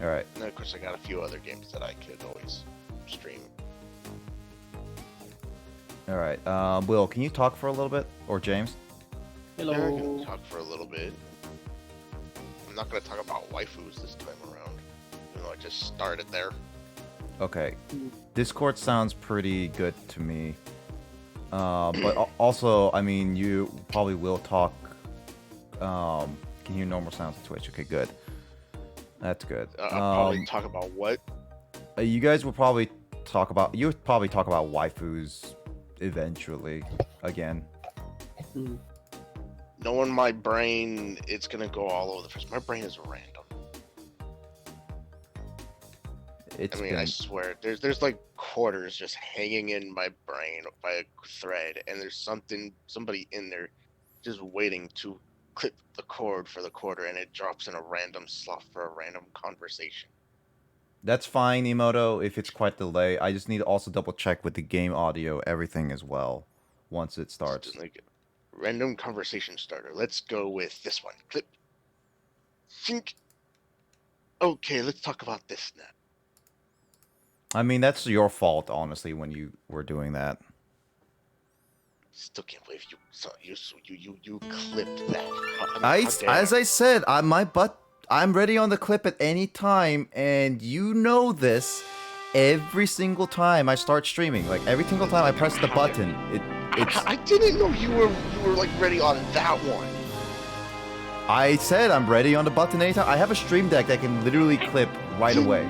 All right. And then, of course, I got a few other games that I could always stream. All right. Will, can you talk for a little bit, or James? Hello. Yeah, I can talk for a little bit. I'm not gonna talk about waifus this time around. You know, I just started there. Okay. Discord sounds pretty good to me. But also, I mean, you probably will talk. Can hear normal sounds on Twitch. Okay, good. That's good. I'll probably talk about what? You guys will probably talk about. You would probably talk about waifus eventually. Again. Knowing my brain, it's gonna go all over the place. My brain is random. I swear, there's like quarters just hanging in my brain by a thread, and there's somebody in there just waiting to clip the cord for the quarter, and it drops in a random slot for a random conversation. That's fine, Emoto, if it's quite delay. I just need to also double check with the game audio, everything as well, once it starts. Just like random conversation starter. Let's go with this one. Clip. Think. Okay, let's talk about this now. I mean, that's your fault, honestly, when you were doing that. Still can't believe you clipped that. As I said, I'm ready on the clip at any time, and you know this. Every single time I start streaming, like every single time I press the button, I didn't know you were like ready on that one. I said I'm ready on the button anytime. I have a stream deck that can literally clip right away.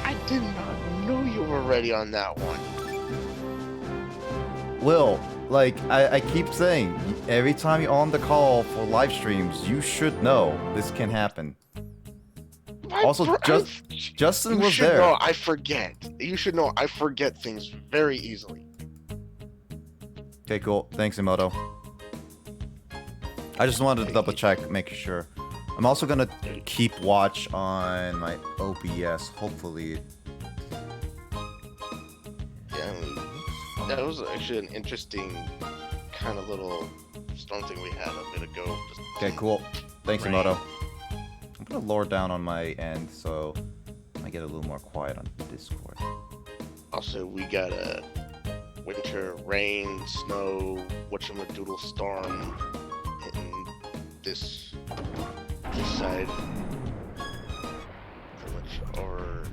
I did not know you were ready on that one. Will, like I keep saying, every time you're on the call for live streams, you should know this can happen. Also, Justin was there. No, I forget. You should know I forget things very easily. Okay, cool. Thanks, Emoto. I just wanted to double check, make sure. I'm also gonna keep watch on my OBS, hopefully. Yeah, that was actually an interesting kind of little storm thing we had a bit ago. Okay, cool. Thanks, Emoto. I'm gonna lower down on my end so I get a little more quiet on Discord. Also, we got a winter rain, snow, whatchamadoodle storm hitting this side, pretty much over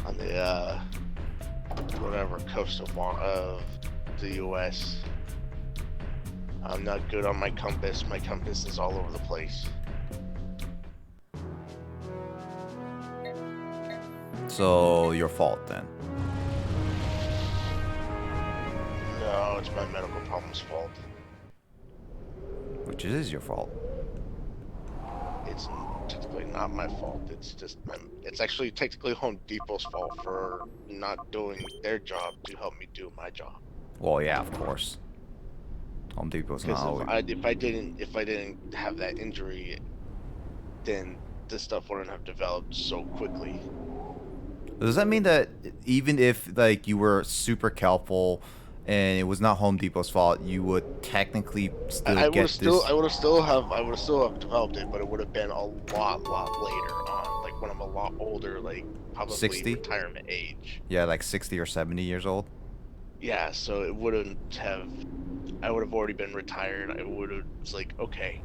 on the whatever coast of the U.S. I'm not good on my compass. My compass is all over the place. So, your fault then. No, it's my medical problem's fault. Which is your fault. It's technically not my fault. It's just it's actually technically Home Depot's fault for not doing their job to help me do my job. Well, yeah, of course. Home Depot's not always... if I didn't have that injury, then this stuff wouldn't have developed so quickly. Does that mean that even if like you were super careful and it was not Home Depot's fault, you would technically still I get would this? still have developed it, but it would have been a lot later on, like when I'm a lot older, like probably 60? retirement age. Yeah, like 60 or 70 years old. Yeah, so it wouldn't have. I would have already been retired. I would have. It's like, okay,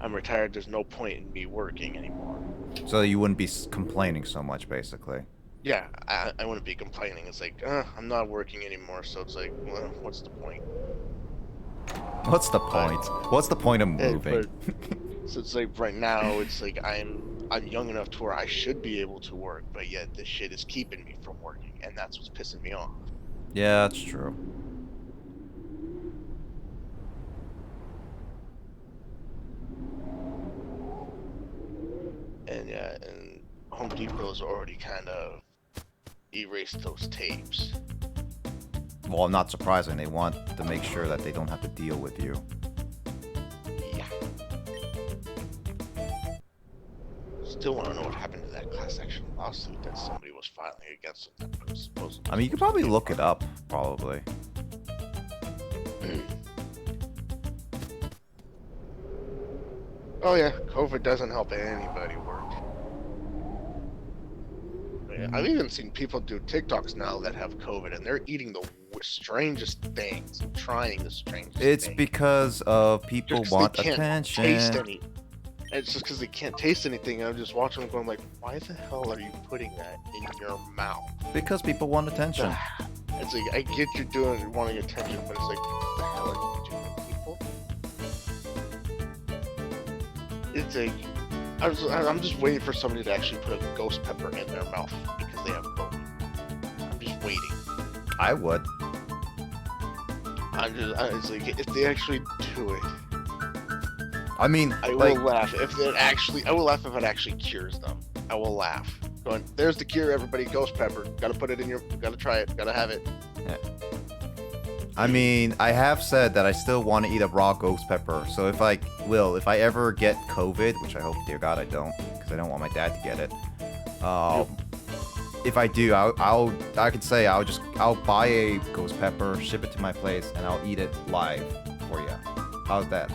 I'm retired. There's no point in me working anymore. So you wouldn't be complaining so much, basically. Yeah, I wouldn't be complaining. It's like, I'm not working anymore, so it's like, well, what's the point? What's the point? What's the point of moving? So it's like right now, it's like I'm young enough to where I should be able to work, but yet this shit is keeping me from working, and that's what's pissing me off. Yeah, that's true. And yeah, and Home Depot's already kind of erased those tapes. Well, not surprising. They want to make sure that they don't have to deal with you. Yeah. Still want to know what happened to that class action lawsuit that somebody was filing against them. That was supposed to I mean, you could probably look it up, probably. Oh yeah, COVID doesn't help anybody work. I've even seen people do TikToks now that have COVID, and they're eating the strangest things, trying the strangest It's things. because of people want they can't attention. Taste any. It's just because they can't taste anything, and I'm just watching them going like, why the hell are you putting that in your mouth? Because people want attention. It's like, I get you're wanting attention, but it's like, what the hell are you doing, people? It's like, I'm just waiting for somebody to actually put a ghost pepper in their mouth because they have COVID. I'm just waiting. I would. It's like, if they actually do it, I mean, I will laugh I will laugh if it actually cures them. I will laugh. Going, there's the cure, everybody. Ghost pepper. Gotta put it in your. Gotta try it. Gotta have it. Yeah. I mean, I have said that I still want to eat a raw ghost pepper. So if I ever get COVID, which I hope, dear God, I don't, because I don't want my dad to get it. If I do, I could say I'll buy a ghost pepper, ship it to my place, and I'll eat it live for you. How's that?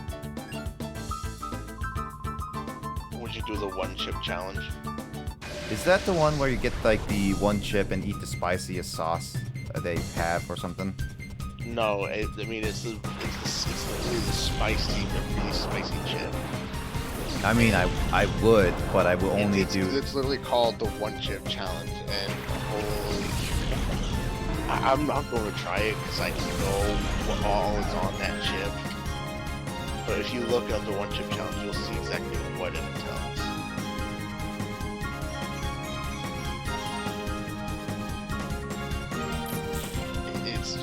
Would you do the one chip challenge? Is that the one where you get like the one chip and eat the spiciest sauce that they have or something? No, I mean it's literally the really spicy chip. I mean, I would, but I will only do. It's literally called the one chip challenge, and holy, I'm not going to try it because I know what all is on that chip. But if you look up the one chip challenge, you'll see exactly what it entails. It's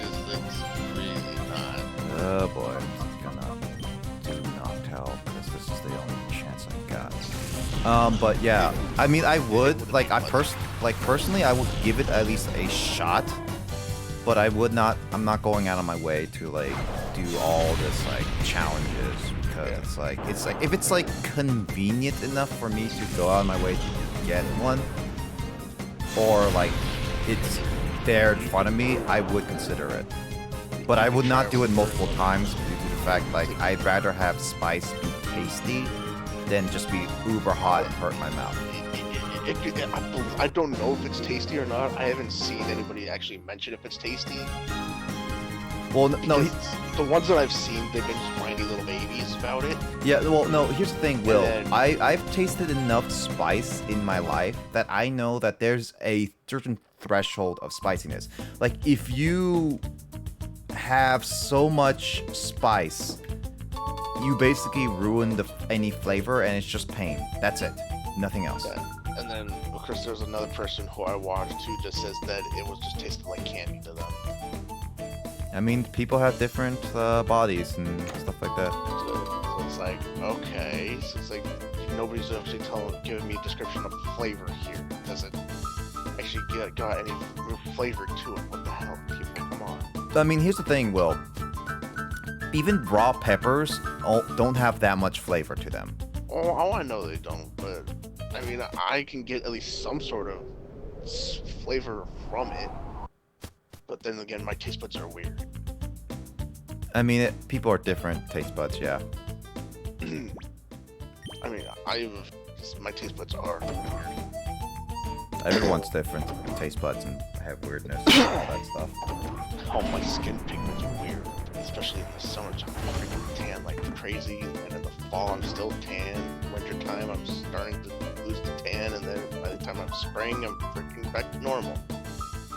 really not. Oh boy, I'm gonna do Noctel because this is the only chance I got. But yeah, I mean, I would like, personally, I would give it at least a shot. But I would not. I'm not going out of my way to like do all this like challenges because it's like if it's like convenient enough for me to go out of my way to get one, or like it's there in front of me, I would consider it. But I would not do it multiple times due to the fact like I'd rather have spice be tasty than just be uber hot and hurt my mouth. I don't know if it's tasty or not. I haven't seen anybody actually mention if it's tasty. Well, no. The ones that I've seen, they've been just whiny little babies about it. Yeah, well, no, here's the thing, Will. I've tasted enough spice in my life that I know that there's a certain threshold of spiciness. Like, if you have so much spice, you basically ruin any flavor, and it's just pain. That's it. Nothing else. Yeah. And then, of course, there's another person who I watched who just says that it was just tasted like candy to them. I mean, people have different bodies and stuff like that. So it's like, okay, so it's like nobody's actually giving me a description of flavor here. It doesn't actually got any real flavor to it. What the hell, people? Come on. I mean, here's the thing, Will. Even raw peppers don't have that much flavor to them. Oh, I know they don't, but I mean, I can get at least some sort of flavor from it. But then again, my taste buds are weird. I mean, people are different taste buds, yeah. I mean, my taste buds are weird. Everyone's different taste buds and have weirdness and all that stuff. Oh, my skin pigment's weird, especially in the summertime. I'm freaking tan like crazy, and in the fall I'm still tan. Wintertime I'm starting to lose the tan, and then by the time I'm spring I'm freaking back to normal.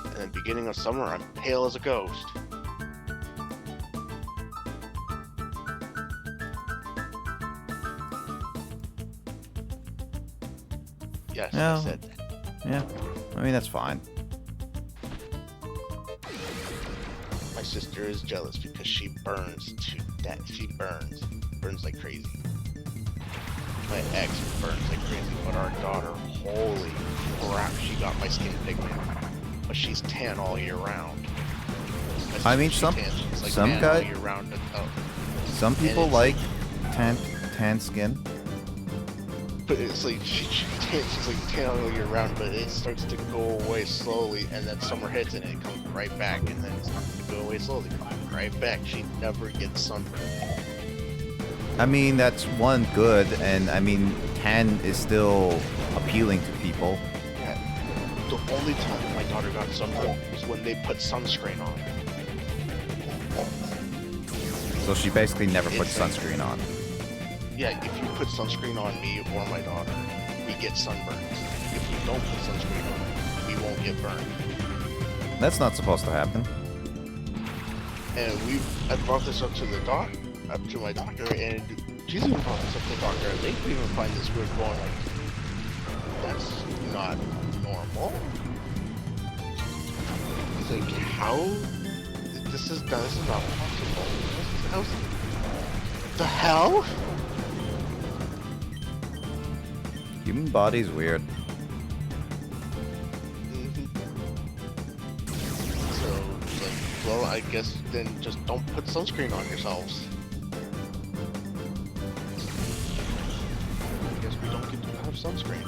And then beginning of summer I'm pale as a ghost. Yes, Yeah. I said that. Yeah, I mean, that's fine. My sister is jealous because she burns to death. She burns like crazy. My ex burns like crazy, but our daughter, holy crap, she got my skin pigment. But she's tan all year round. I mean, some guys, some people like tan skin. But it's like she's like tan all year round, but it starts to go away slowly, and then summer hits and it comes right back, and then it starts to go away slowly, right back. She never gets sunburned. I mean, that's one good, and I mean, tan is still appealing to people. Yeah. The only time my daughter got sunburned was when they put sunscreen on. So she basically never put sunscreen on. Yeah, if you put sunscreen on me or my daughter, we get sunburns. If you don't put sunscreen on, we won't get burned. That's not supposed to happen. And I brought this up to my doctor, and she's even brought this up to the doctor, and they even find this weird going like, that's not normal. It's like, how? This is not possible. How's the hell? Human body's weird. Well, I guess then just don't put sunscreen on yourselves. I guess we don't get to have sunscreen.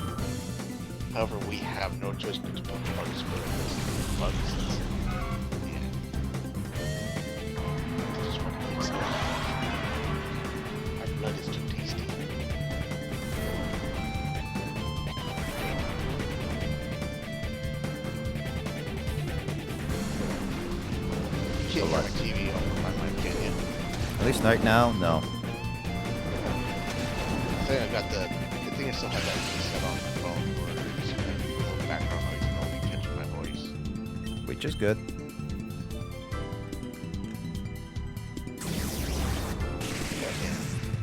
However, we have no choice but to put bugs for bugs. Yeah. Just what it makes sense. Our blood is too tasty. You can't have a TV on my mind, can you? At least right now, no. I think I got the thing I still have that set on my phone where it's no background noise and only catching my voice. Which is good.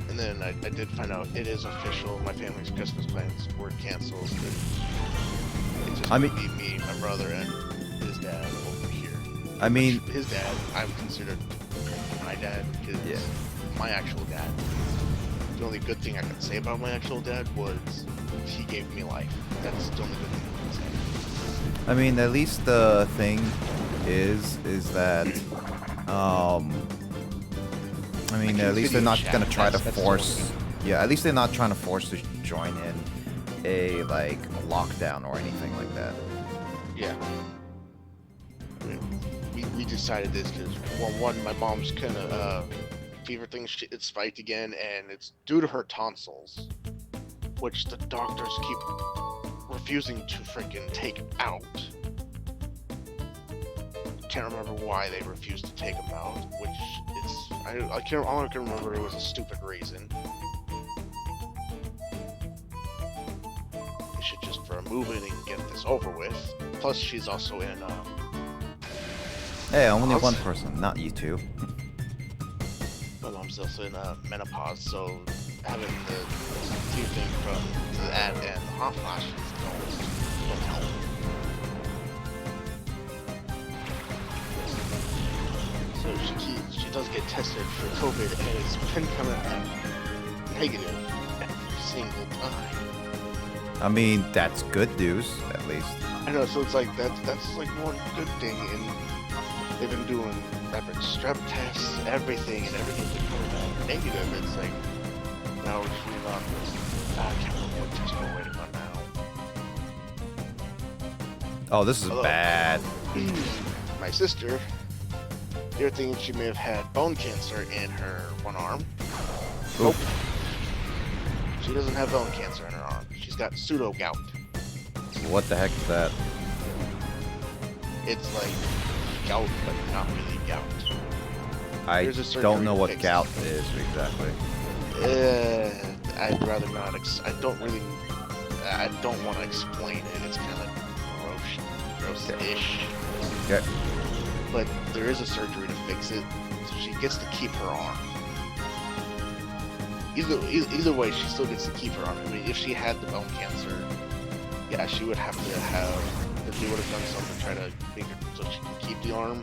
And then I did find out it is official. My family's Christmas plans were canceled. It's just gonna be me, my brother, and his dad over here. I mean, his dad, I would consider my dad, because my actual dad. The only good thing I can say about my actual dad was he gave me life. That's the only good thing I can say. I mean, at least the thing is that, I mean, at least they're not gonna try to force. Yeah, at least they're not trying to force to join in a like lockdown or anything like that. Yeah. I mean, we decided this because one, my mom's kind of fever thing. It spiked again, and it's due to her tonsils, which the doctors keep refusing to freaking take out. Can't remember why they refused to take them out, which I can't. All I can remember it was a stupid reason. They should just remove it and get this over with. Plus, she's also in. Hey, only one person, not you two. My mom's also in menopause, so having the tear thing from that and the hot flashes don't help. So she does get tested for COVID, and it's been coming out negative every single time. I mean, that's good news, at least. I know, so it's like that's like one good thing, and they've been doing rapid strep tests, everything, and everything's been coming back negative. It's like, now we're just waiting on this. I can't remember what test we're waiting on now. Oh, this is bad. My sister, you're thinking she may have had bone cancer in her one arm. Nope. She doesn't have bone cancer in her arm. She's got pseudo gout. What the heck is that? It's like gout, but not really gout. I don't know what gout is exactly. I'd rather not. I don't want to explain it. It's kind of gross-ish. Okay. But there is a surgery to fix it, so she gets to keep her arm. Either way, she still gets to keep her arm. I mean, if she had the bone cancer, yeah, she would have to have. If they would have done something to try to make her so she can keep the arm.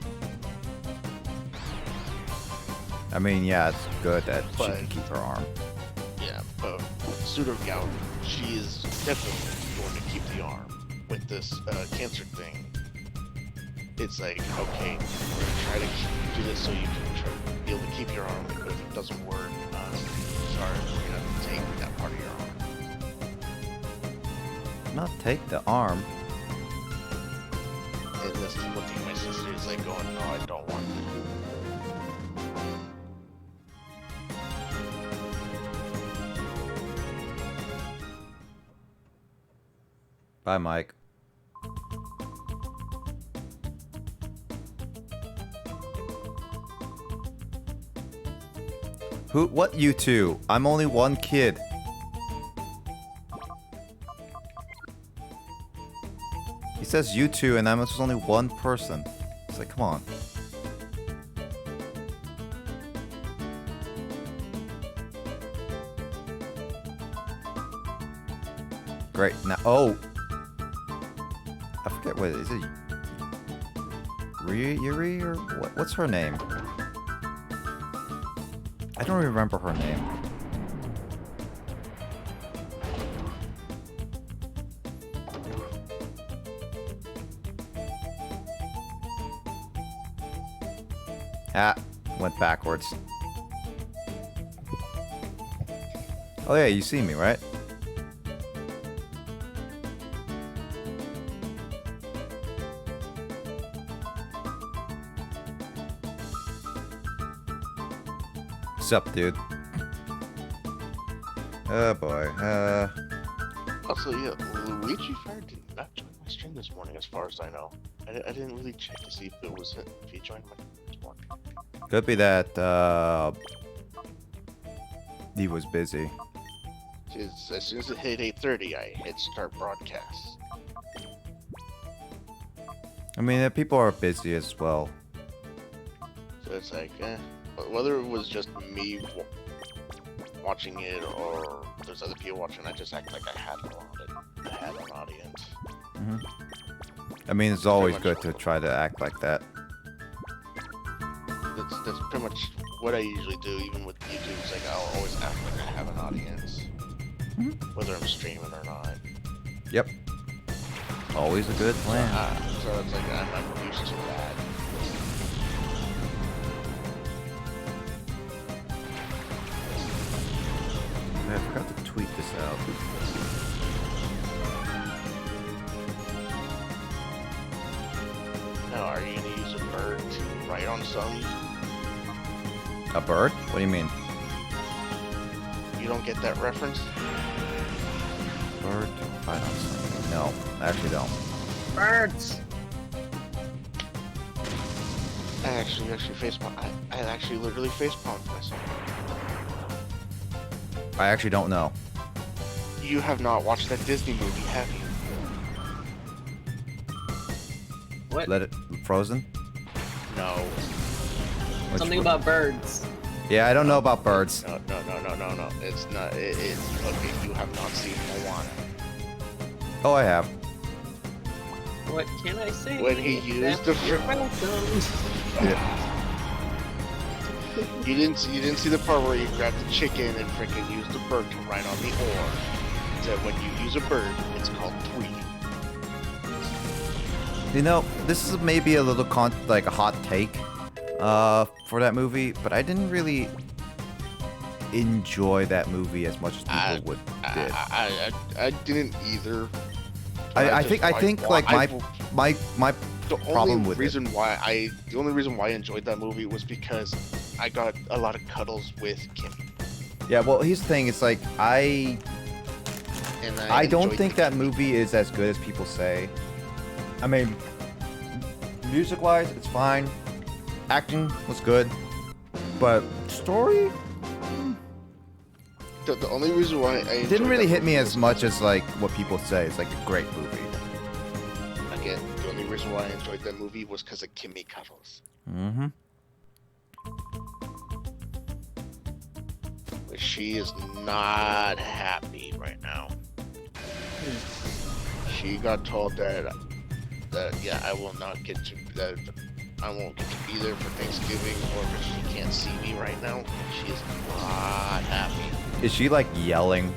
I mean, yeah, it's good that she can keep her arm. Yeah, but with pseudo gout, she is definitely going to keep the arm. With this cancer thing, it's like, okay, we're gonna try to do this so you can try to be able to keep your arm, but if it doesn't work, sorry, we're gonna have to take that part of your arm. Not take the arm. And this is what my sister is like going, no, I don't want it. Bye, Mike. Who? What you two? I'm only one kid. He says you two, and I'm just only one person. It's like, come on. Great. Now, oh. I forget what is it. Yuri or what? What's her name? I don't remember her name. Ah, went backwards. Oh yeah, you see me, right? What's up, dude? Oh boy. Also, yeah, Luigi Fair did not join my stream this morning, as far as I know. I didn't really check to see if it was if he joined my this morning. Could be that he was busy. As soon as it hit 8:30, I hit start broadcast. I mean, people are busy as well. So it's like, whether it was just me watching it or there's other people watching, I just act like I had an audience. Mm-hmm. I mean, it's always good to try to act like that. That's pretty much what I usually do, even with YouTube. It's like I'll always act like I have an audience, whether I'm streaming or not. Yep. Always a good plan. So it's like I'm used to that. I forgot to tweet this out. Now, are you gonna use a bird to write on something? A bird? What do you mean? You don't get that reference? Bird to write on something. No, I actually don't. Birds. I actually facepalm. I actually literally facepalmed myself. I actually don't know. You have not watched that Disney movie, have you? What? Let it Frozen? No. Something about birds. Yeah, I don't know about birds. No. It's not. It's okay. You have not seen Moana. Oh, I have. What can I say? When he used the You're welcome. You didn't see the part where you grabbed the chicken and freaking used the bird to write on the oar. That when you use a bird, it's called tweeting. You know, this is maybe a little like a hot take for that movie, but I didn't really enjoy that movie as much as people did. I didn't either. I think like my the problem only with reason why I enjoyed that movie was because I got a lot of cuddles with Kimmy. Yeah, well, here's the thing. It's like I don't think that movie is as good as people say. I mean, music-wise, it's fine. Acting was good, but story The only reason why I didn't really hit me as much as like what people say. It's like a great movie. Again, the only reason why I enjoyed that movie was because of Kimmy Cuddles. Mm-hmm. But she is not happy right now. She got told that yeah, I will not get to that. I won't get to be there for Thanksgiving, or because she can't see me right now. She is not happy. Is she like yelling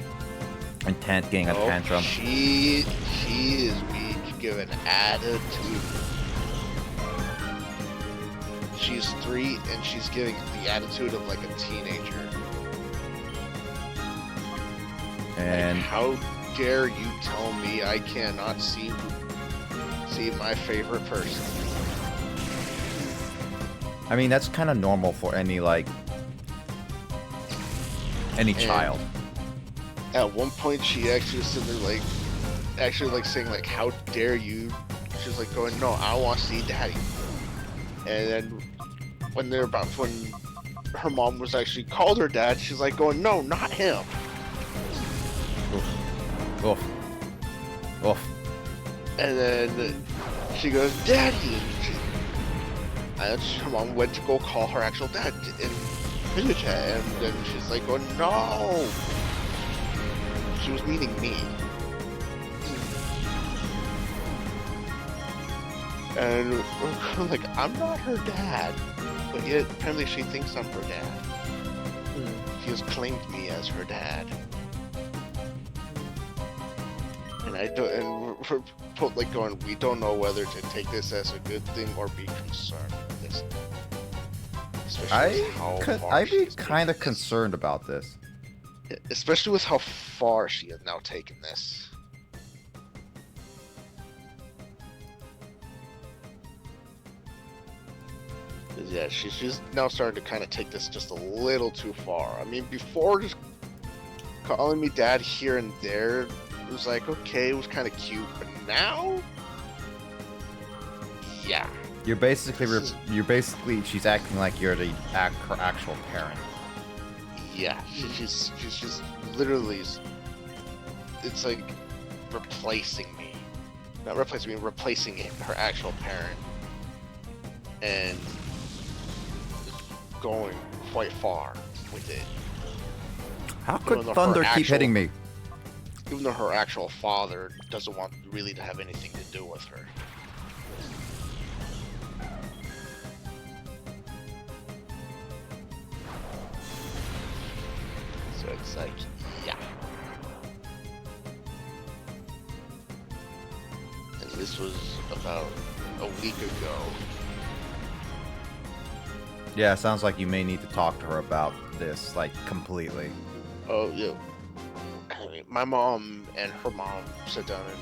and getting a tantrum? She is being given attitude. She's 3 and she's giving the attitude of like a teenager. And like, how dare you tell me I cannot see my favorite person? I mean, that's kind of normal for any child. At one point, she actually was sitting there saying like, "How dare you?" She's like going, "No, I want to see Daddy." And then when her mom was actually called her dad, she's like going, no, not him. Oof. Oof. And then she goes, Daddy. And her mom went to go call her actual dad in video chat, and then she's like, "Oh no!" She was meeting me, and we're like, "I'm not her dad," but yet apparently she thinks I'm her dad. She has claimed me as her dad, and I don't. And we're both like going, we don't know whether to take this as a good thing or be concerned with this. I'd be kind of concerned about this. Especially with how far she has now taken this. Yeah, she's just now starting to kind of take this just a little too far. I mean, before just calling me dad here and there, it was like, okay, it was kind of cute, but now? Yeah. You're basically, she's acting like you're her actual parent. Yeah, she's just literally, it's like replacing me. Not replacing me, replacing her actual parent. And going quite far with it. How could thunder keep hitting me? Even though her actual father doesn't want really to have anything to do with her. So it's like, yeah. And this was about a week ago. Yeah, it sounds like you may need to talk to her about this, like, completely. Oh, yeah. I mean, my mom and her mom sit down and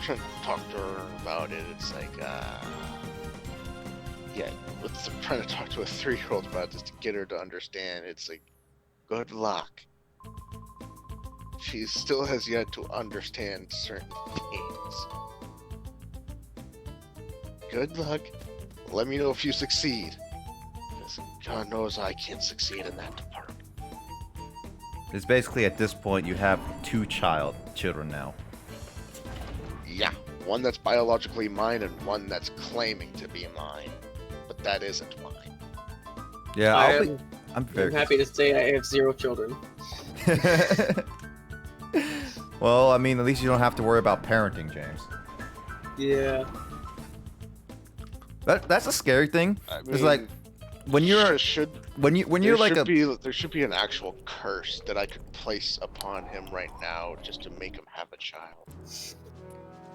try to talk to her about it. It's like, yeah, trying to talk to a 3-year-old about this to get her to understand. It's like, good luck. She still has yet to understand certain things. Good luck. Let me know if you succeed. Because God knows I can't succeed in that department. It's basically at this point you have 2 children now. Yeah, one that's biologically mine and one that's claiming to be mine. But that isn't mine. Yeah, I'm very happy to say I have 0 children. Well, I mean, at least you don't have to worry about parenting, James. Yeah. That's a scary thing. I mean, it's like when you're there should be an actual curse that I could place upon him right now just to make him have a child.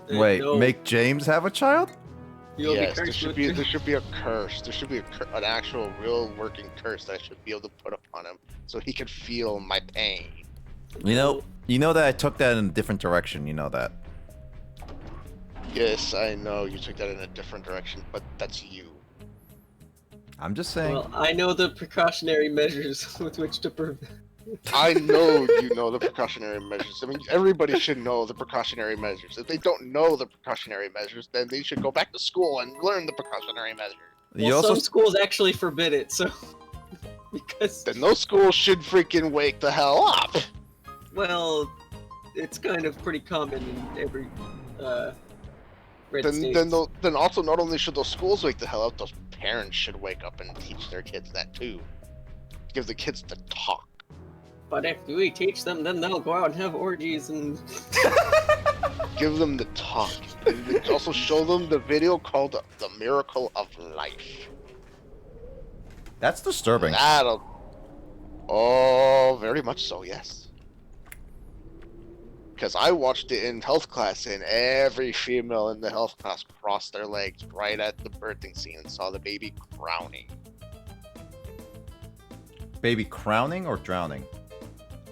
Wait, make James have a child? Yes, there should be a curse. There should be an actual real working curse that I should be able to put upon him so he could feel my pain. You know that I took that in a different direction, you know that. Yes, I know you took that in a different direction, but that's you. I'm just saying. Well, I know the precautionary measures with which to prevent. I know you know the precautionary measures. I mean, everybody should know the precautionary measures. If they don't know the precautionary measures, then they should go back to school and learn the precautionary measures. Well, some schools actually forbid it, so... because... Then those schools should freaking wake the hell up! Well, it's kind of pretty common in every, red states. Then also, not only should those schools wake the hell up, those parents should wake up and teach their kids that too. Give the kids the talk. But if we teach them, then they'll go out and have orgies and... Give them the talk. And also show them the video called The Miracle of Life. That's disturbing. Oh, very much so, yes. Because I watched it in health class, and every female in the health class crossed their legs right at the birthing scene and saw the baby crowning. Baby crowning or drowning?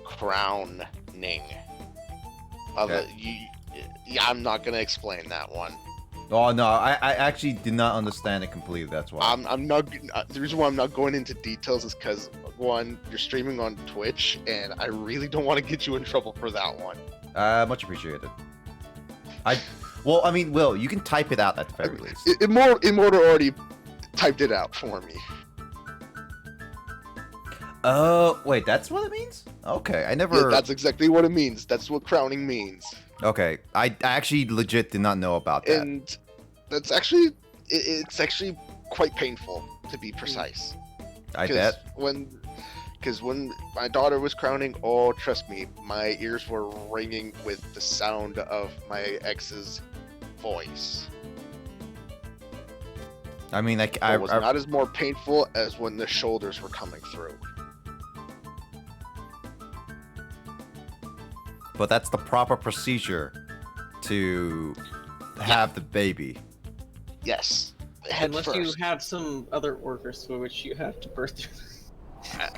Crowning. Okay. Yeah, I'm not gonna explain that one. Oh no, I actually did not understand it completely. That's why. I'm not. The reason why I'm not going into details is because one, you're streaming on Twitch, and I really don't want to get you in trouble for that one. Much appreciated. Well, I mean, Will, you can type it out at the very least. Immortal already typed it out for me. Oh, wait, that's what it means? Okay, I never... Yeah, that's exactly what it means. That's what crowning means. Okay, I actually legit did not know about that. And that's actually, it's actually quite painful, to be precise. I bet. Because when my daughter was crowning, oh, trust me, my ears were ringing with the sound of my ex's voice. I mean, It was not as more painful as when the shoulders were coming through. But that's the proper procedure to have the baby. Yes. Unless you have some other orcas for which you have to birth through.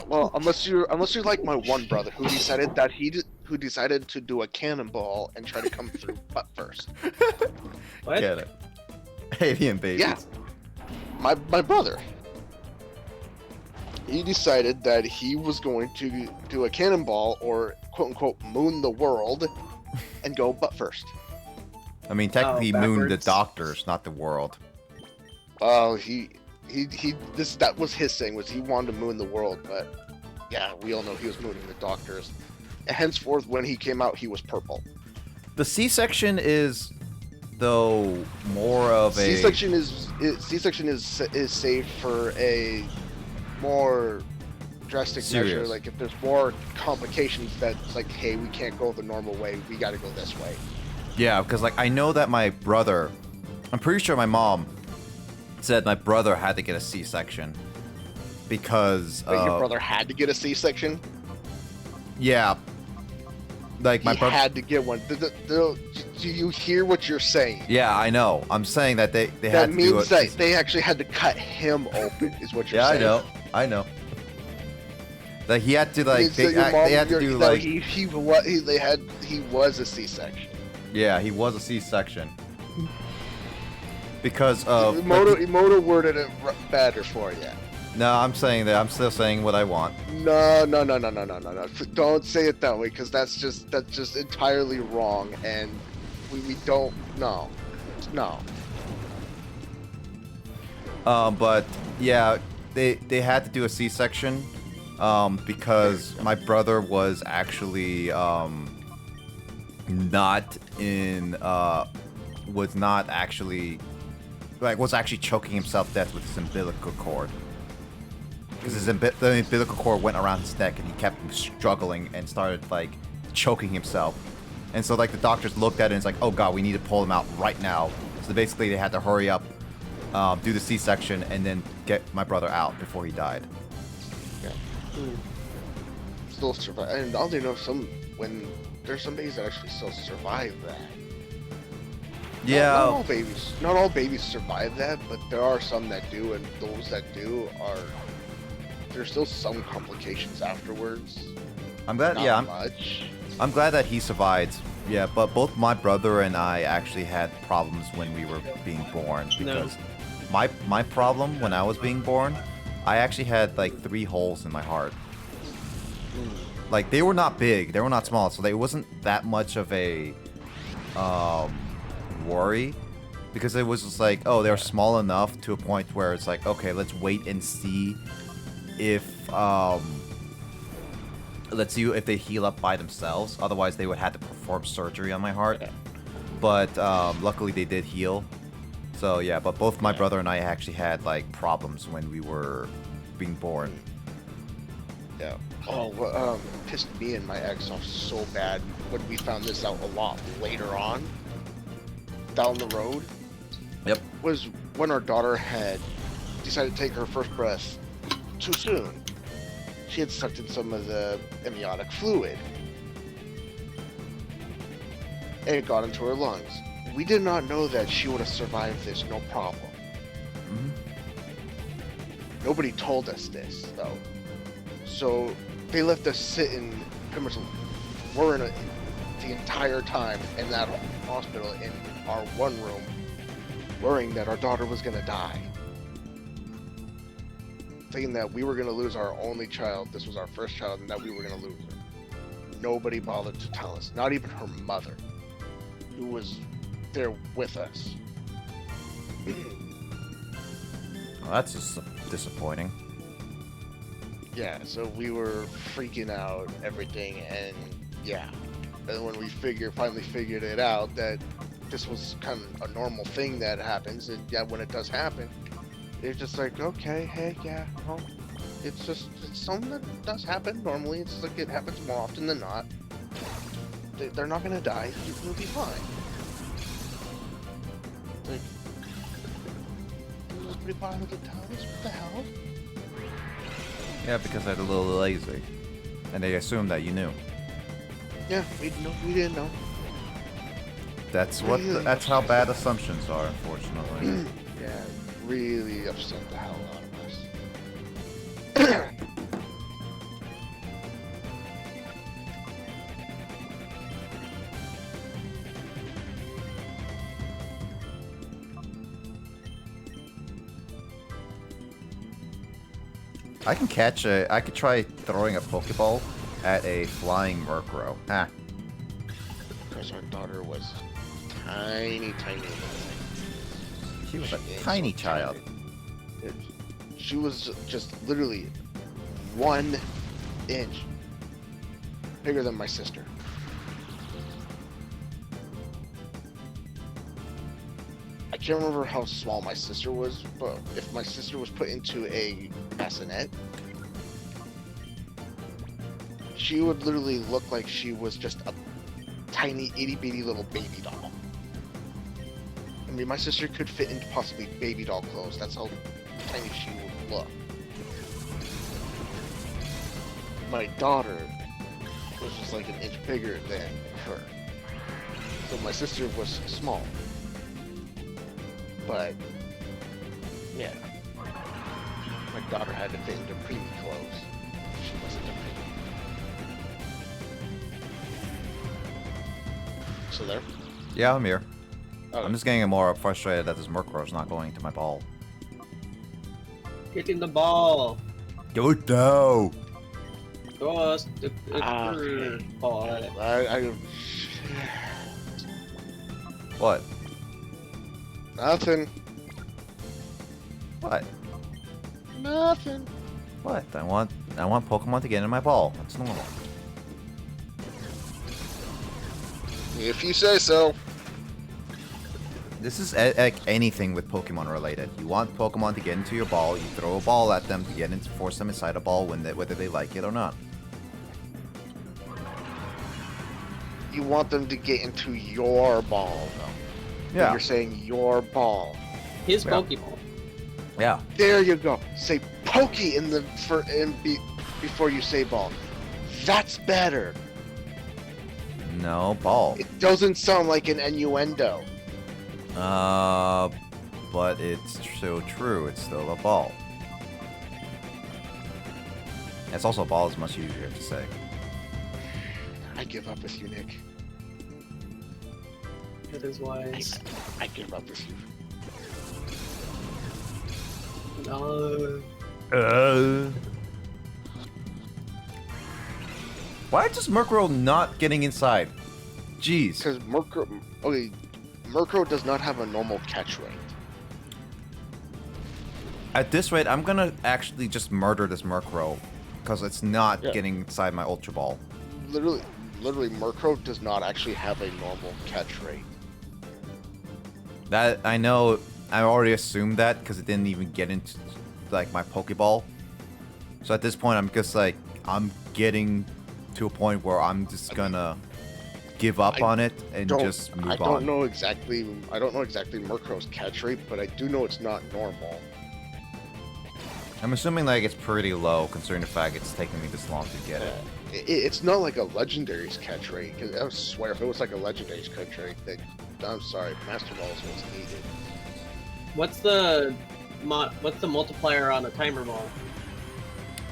Well, unless you're like my one brother who decided to do a cannonball and try to come through butt first. What? Get it? Alien babies. Yeah. My brother. He decided that he was going to do a cannonball or quote unquote moon the world and go butt first. I mean, technically, he mooned the backwards. doctors, not the world. Oh, that was his thing, was he wanted to moon the world, but yeah, we all know he was mooning the doctors. And henceforth, when he came out, he was purple. The C-section is, though, more of a... C-section is saved for a more drastic Serious. measure. Like if there's more complications, that's like, hey, we can't go the normal way. We got to go this way. Yeah, because, like, I know that my brother... I'm pretty sure my mom said my brother had to get a C-section because... But your brother had to get a C-section? Yeah. Like, my He brother... had to get one. Do you hear what you're saying? Yeah, I know. I'm saying that they had That to do means it. that they actually had to cut him open, is what you're Yeah, saying. I know. That he had to, like, Means that they had to do, that like... he was a C-section. Yeah, he was a C-section. Because of... Emoto worded it better for you. No, I'm saying that. I'm still saying what I want. No. Don't say it that way, because that's just entirely wrong, and we don't. No. But yeah, they had to do a C-section, because my brother was actually was actually choking himself to death with his umbilical cord. Because the umbilical cord went around his neck and he kept struggling and started like choking himself. And so like the doctors looked at it and it's like, oh god, we need to pull him out right now. So basically they had to hurry up, do the C-section and then get my brother out before he died. Yeah. Still survive, and I don't know when there's some babies that actually still survive that. Yeah. Not all babies survive that, but there are some that do, and those that do there's still some complications afterwards. I'm glad. Not much. I'm glad that he survived. Yeah, but both my brother and I actually had problems when we were being born because my problem when I was being born, I actually had like 3 holes in my heart. Like they were not big, they were not small, so it wasn't that much of a worry because it was just like, oh, they're small enough to a point where it's like, okay, let's wait and see if they heal up by themselves. Otherwise, they would have to perform surgery on my heart. But luckily, they did heal. So yeah, but both my brother and I actually had like problems when we were being born. Yeah. Oh, what pissed me and my ex off so bad when we found this out a lot later on, down the road. Yep. Was when our daughter had decided to take her first breath too soon. She had sucked in some of the amniotic fluid, and it got into her lungs. We did not know that she would have survived this, no problem. Mm-hmm. Nobody told us this, though. So they left us sitting, pretty much, we're in the entire time in that hospital in our one room, worrying that our daughter was going to die. Thinking that we were going to lose our only child, this was our first child, and that we were going to lose her. Nobody bothered to tell us, not even her mother, who was there with us. Well, that's just disappointing. Yeah, so we were freaking out, everything, and yeah. And when we finally figured it out that this was kind of a normal thing that happens, and yeah, when it does happen, it's just like, okay, hey, yeah, well, it's something that does happen normally. It's like it happens more often than not. They're not gonna die. You'll be fine. Like, it was pretty violent at times. What the hell? Yeah, because they're a little lazy. And they assumed that you knew. Yeah, we didn't know. That's what. That's how bad assumptions are, unfortunately. Yeah, really upset the hell out of us. I can catch a. I could try throwing a Pokeball at a flying Murkrow. Ah. Because our daughter was tiny little thing. She was a tiny child. She was just literally 1 inch bigger than my sister. I can't remember how small my sister was, but if my sister was put into a bassinet, she would literally look like she was just a tiny itty-bitty little baby doll. I mean, my sister could fit into possibly baby doll clothes. That's how tiny she would look. My daughter was just like 1 inch bigger than her. So my sister was small. But, yeah. My daughter had to fit into preemie clothes. She wasn't a preemie. So there? Yeah, I'm here. Oh. I'm just getting more frustrated that this Murkrow's not going into my ball. Get in the ball. Don't know. Go the ball. What? Nothing. What? Nothing. What? I want Pokemon to get in my ball. That's normal. If you say so. This is like anything with Pokemon related. You want Pokemon to get into your ball, you throw a ball at them to force them inside a ball whether they like it or not. You want them to get into your ball, though. Yeah. You're saying your ball. His Yeah. Pokeball. Yeah. There you go. Say pokey before you say ball. That's better. No, ball. It doesn't sound like an innuendo. But it's so true. It's still a ball. It's also a ball is much easier to say. I give up with you, Nick. That is wise. I give up with you. No. Why is Murkrow not getting inside? Jeez. Because Murkrow does not have a normal catch rate. At this rate, I'm gonna actually just murder this Murkrow because it's not getting inside my Ultra Ball. Literally, Murkrow does not actually have a normal catch rate. That I know. I already assumed that because it didn't even get into like my Pokeball. So at this point, I'm just like I'm getting to a point where I'm just gonna give up on it and just move on. I don't know exactly Murkrow's catch rate, but I do know it's not normal. I'm assuming like it's pretty low, considering the fact it's taking me this long to get it. It's not like a legendary's catch rate. Because I swear, if it was like a legendary's catch rate, I'm sorry, Master Ball is what's needed. What's the multiplier on a timer ball?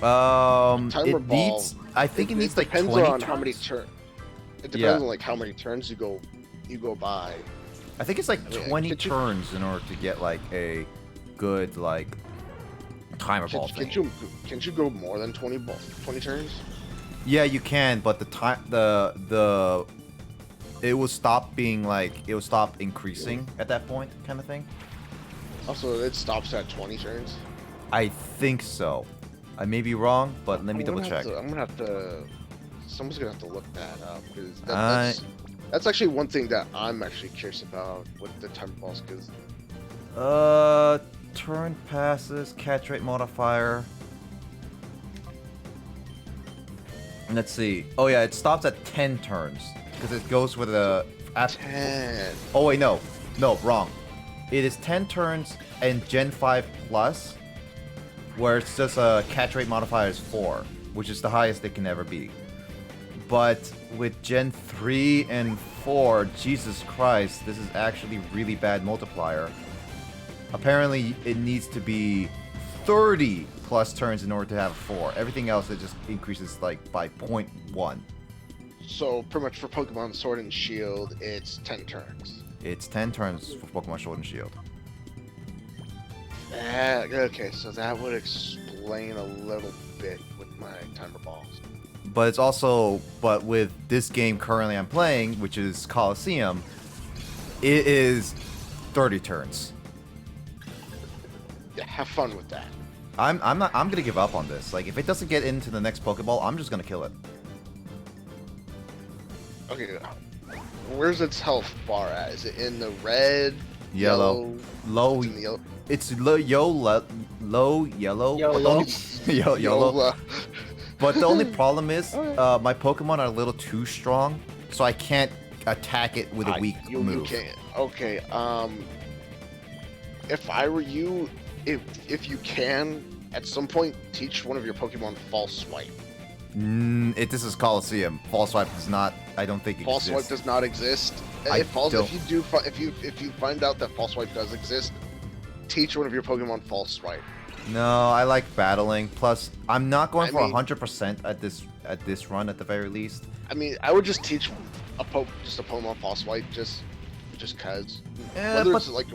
Timer It ball, needs. I think it needs like depends 20 on turns. how many turns. It depends on like how many turns you go by. I think it's like I mean, 20 turns in order to get like a good like timer ball thing. Can't you go more than 20 turns? Yeah, you can, but the time it will stop being like it will stop increasing at that point, kind of thing. Also, it stops at 20 turns. I think so. I may be wrong, but let me double check. I'm gonna have to. Someone's gonna have to look that up because that's actually one thing that I'm actually curious about with the timer balls. Because turn passes, catch rate modifier. Let's see. Oh yeah, it stops at 10 turns because it goes with a. 10. Oh wait, no, wrong. It is 10 turns and Gen 5 Plus, where it's just a catch rate modifier is 4, which is the highest it can ever be. But with Gen 3 and 4, Jesus Christ, this is actually really bad multiplier. Apparently, it needs to be 30 plus turns in order to have a 4. Everything else, it just increases like by 0.1. So pretty much for Pokemon Sword and Shield, it's 10 turns. It's 10 turns for Pokemon Sword and Shield. Okay, so that would explain a little bit with my timer balls. But it's also, but with this game currently I'm playing, which is Colosseum, it is 30 turns. Yeah, have fun with that. I'm gonna give up on this. Like, if it doesn't get into the next Pokeball, I'm just gonna kill it. Okay, where's its health bar at? Is it in the red, Yellow, low? It's in the yellow. It's low yellow. YOLO. YOLO. But the only problem is, my Pokemon are a little too strong, so I can't attack it with a weak move. You can't. Okay. If I were you, if you can, at some point, teach one of your Pokemon False Swipe. This is Colosseum. False Swipe does not. I don't think False exists. Swipe does not exist. If you find out that False Swipe does exist, teach one of your Pokemon False Swipe. No, I like battling. Plus, I'm not going for 100% at this run at the very least. I mean, I would just teach a Pokemon False Swipe just cause. Whether it's like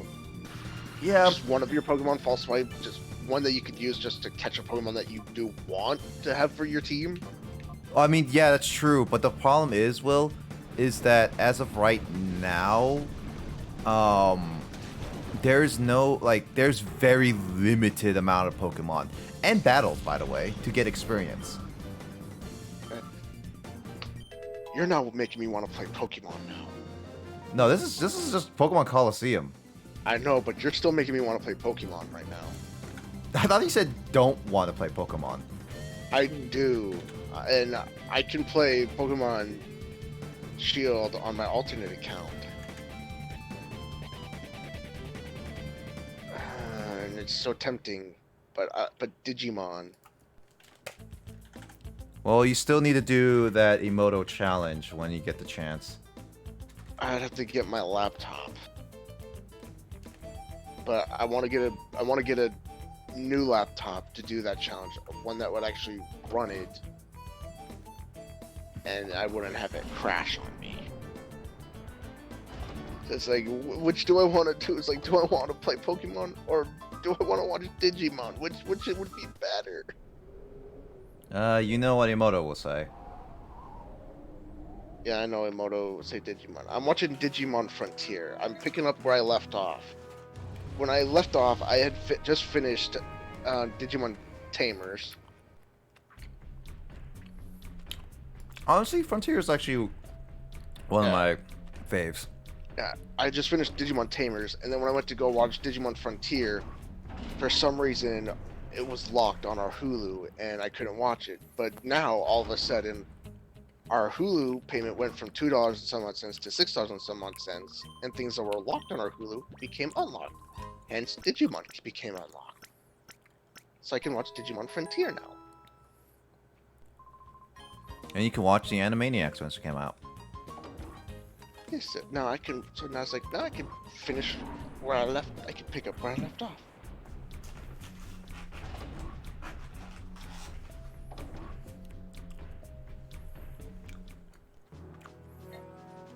just one of your Pokemon False Swipe, just one that you could use just to catch a Pokemon that you do want to have for your team. I mean, yeah, that's true. But the problem is, Will, is that as of right now, there's very limited amount of Pokemon and battles, by the way, to get experience. You're now making me want to play Pokemon now. No, this is just Pokemon Colosseum. I know, but you're still making me want to play Pokemon right now. I thought you said don't want to play Pokemon. I do, and I can play Pokemon Shield on my alternate account. And it's so tempting, but Digimon. Well, you still need to do that Emoto challenge when you get the chance. I'd have to get my laptop, but I want to get a new laptop to do that challenge, one that would actually run it, and I wouldn't have it crash on me. It's like, which do I want to do? It's like, do I want to play Pokemon or do I want to watch Digimon? Which it would be better? You know what Emoto will say. Yeah, I know Emoto would say Digimon. I'm watching Digimon Frontier. I'm picking up where I left off. When I left off, I had just finished Digimon Tamers. Honestly, Frontier is actually one of my faves. Yeah, I just finished Digimon Tamers, and then when I went to go watch Digimon Frontier, for some reason, it was locked on our Hulu, and I couldn't watch it. But now, all of a sudden, our Hulu payment went from $2 and some odd cents to $6 and some odd cents, and things that were locked on our Hulu became unlocked. Hence, Digimon became unlocked. So I can watch Digimon Frontier now. And you can watch the Animaniacs once it came out. Yes, now I can. So now it's like, now I can finish where I left. I can pick up where I left off.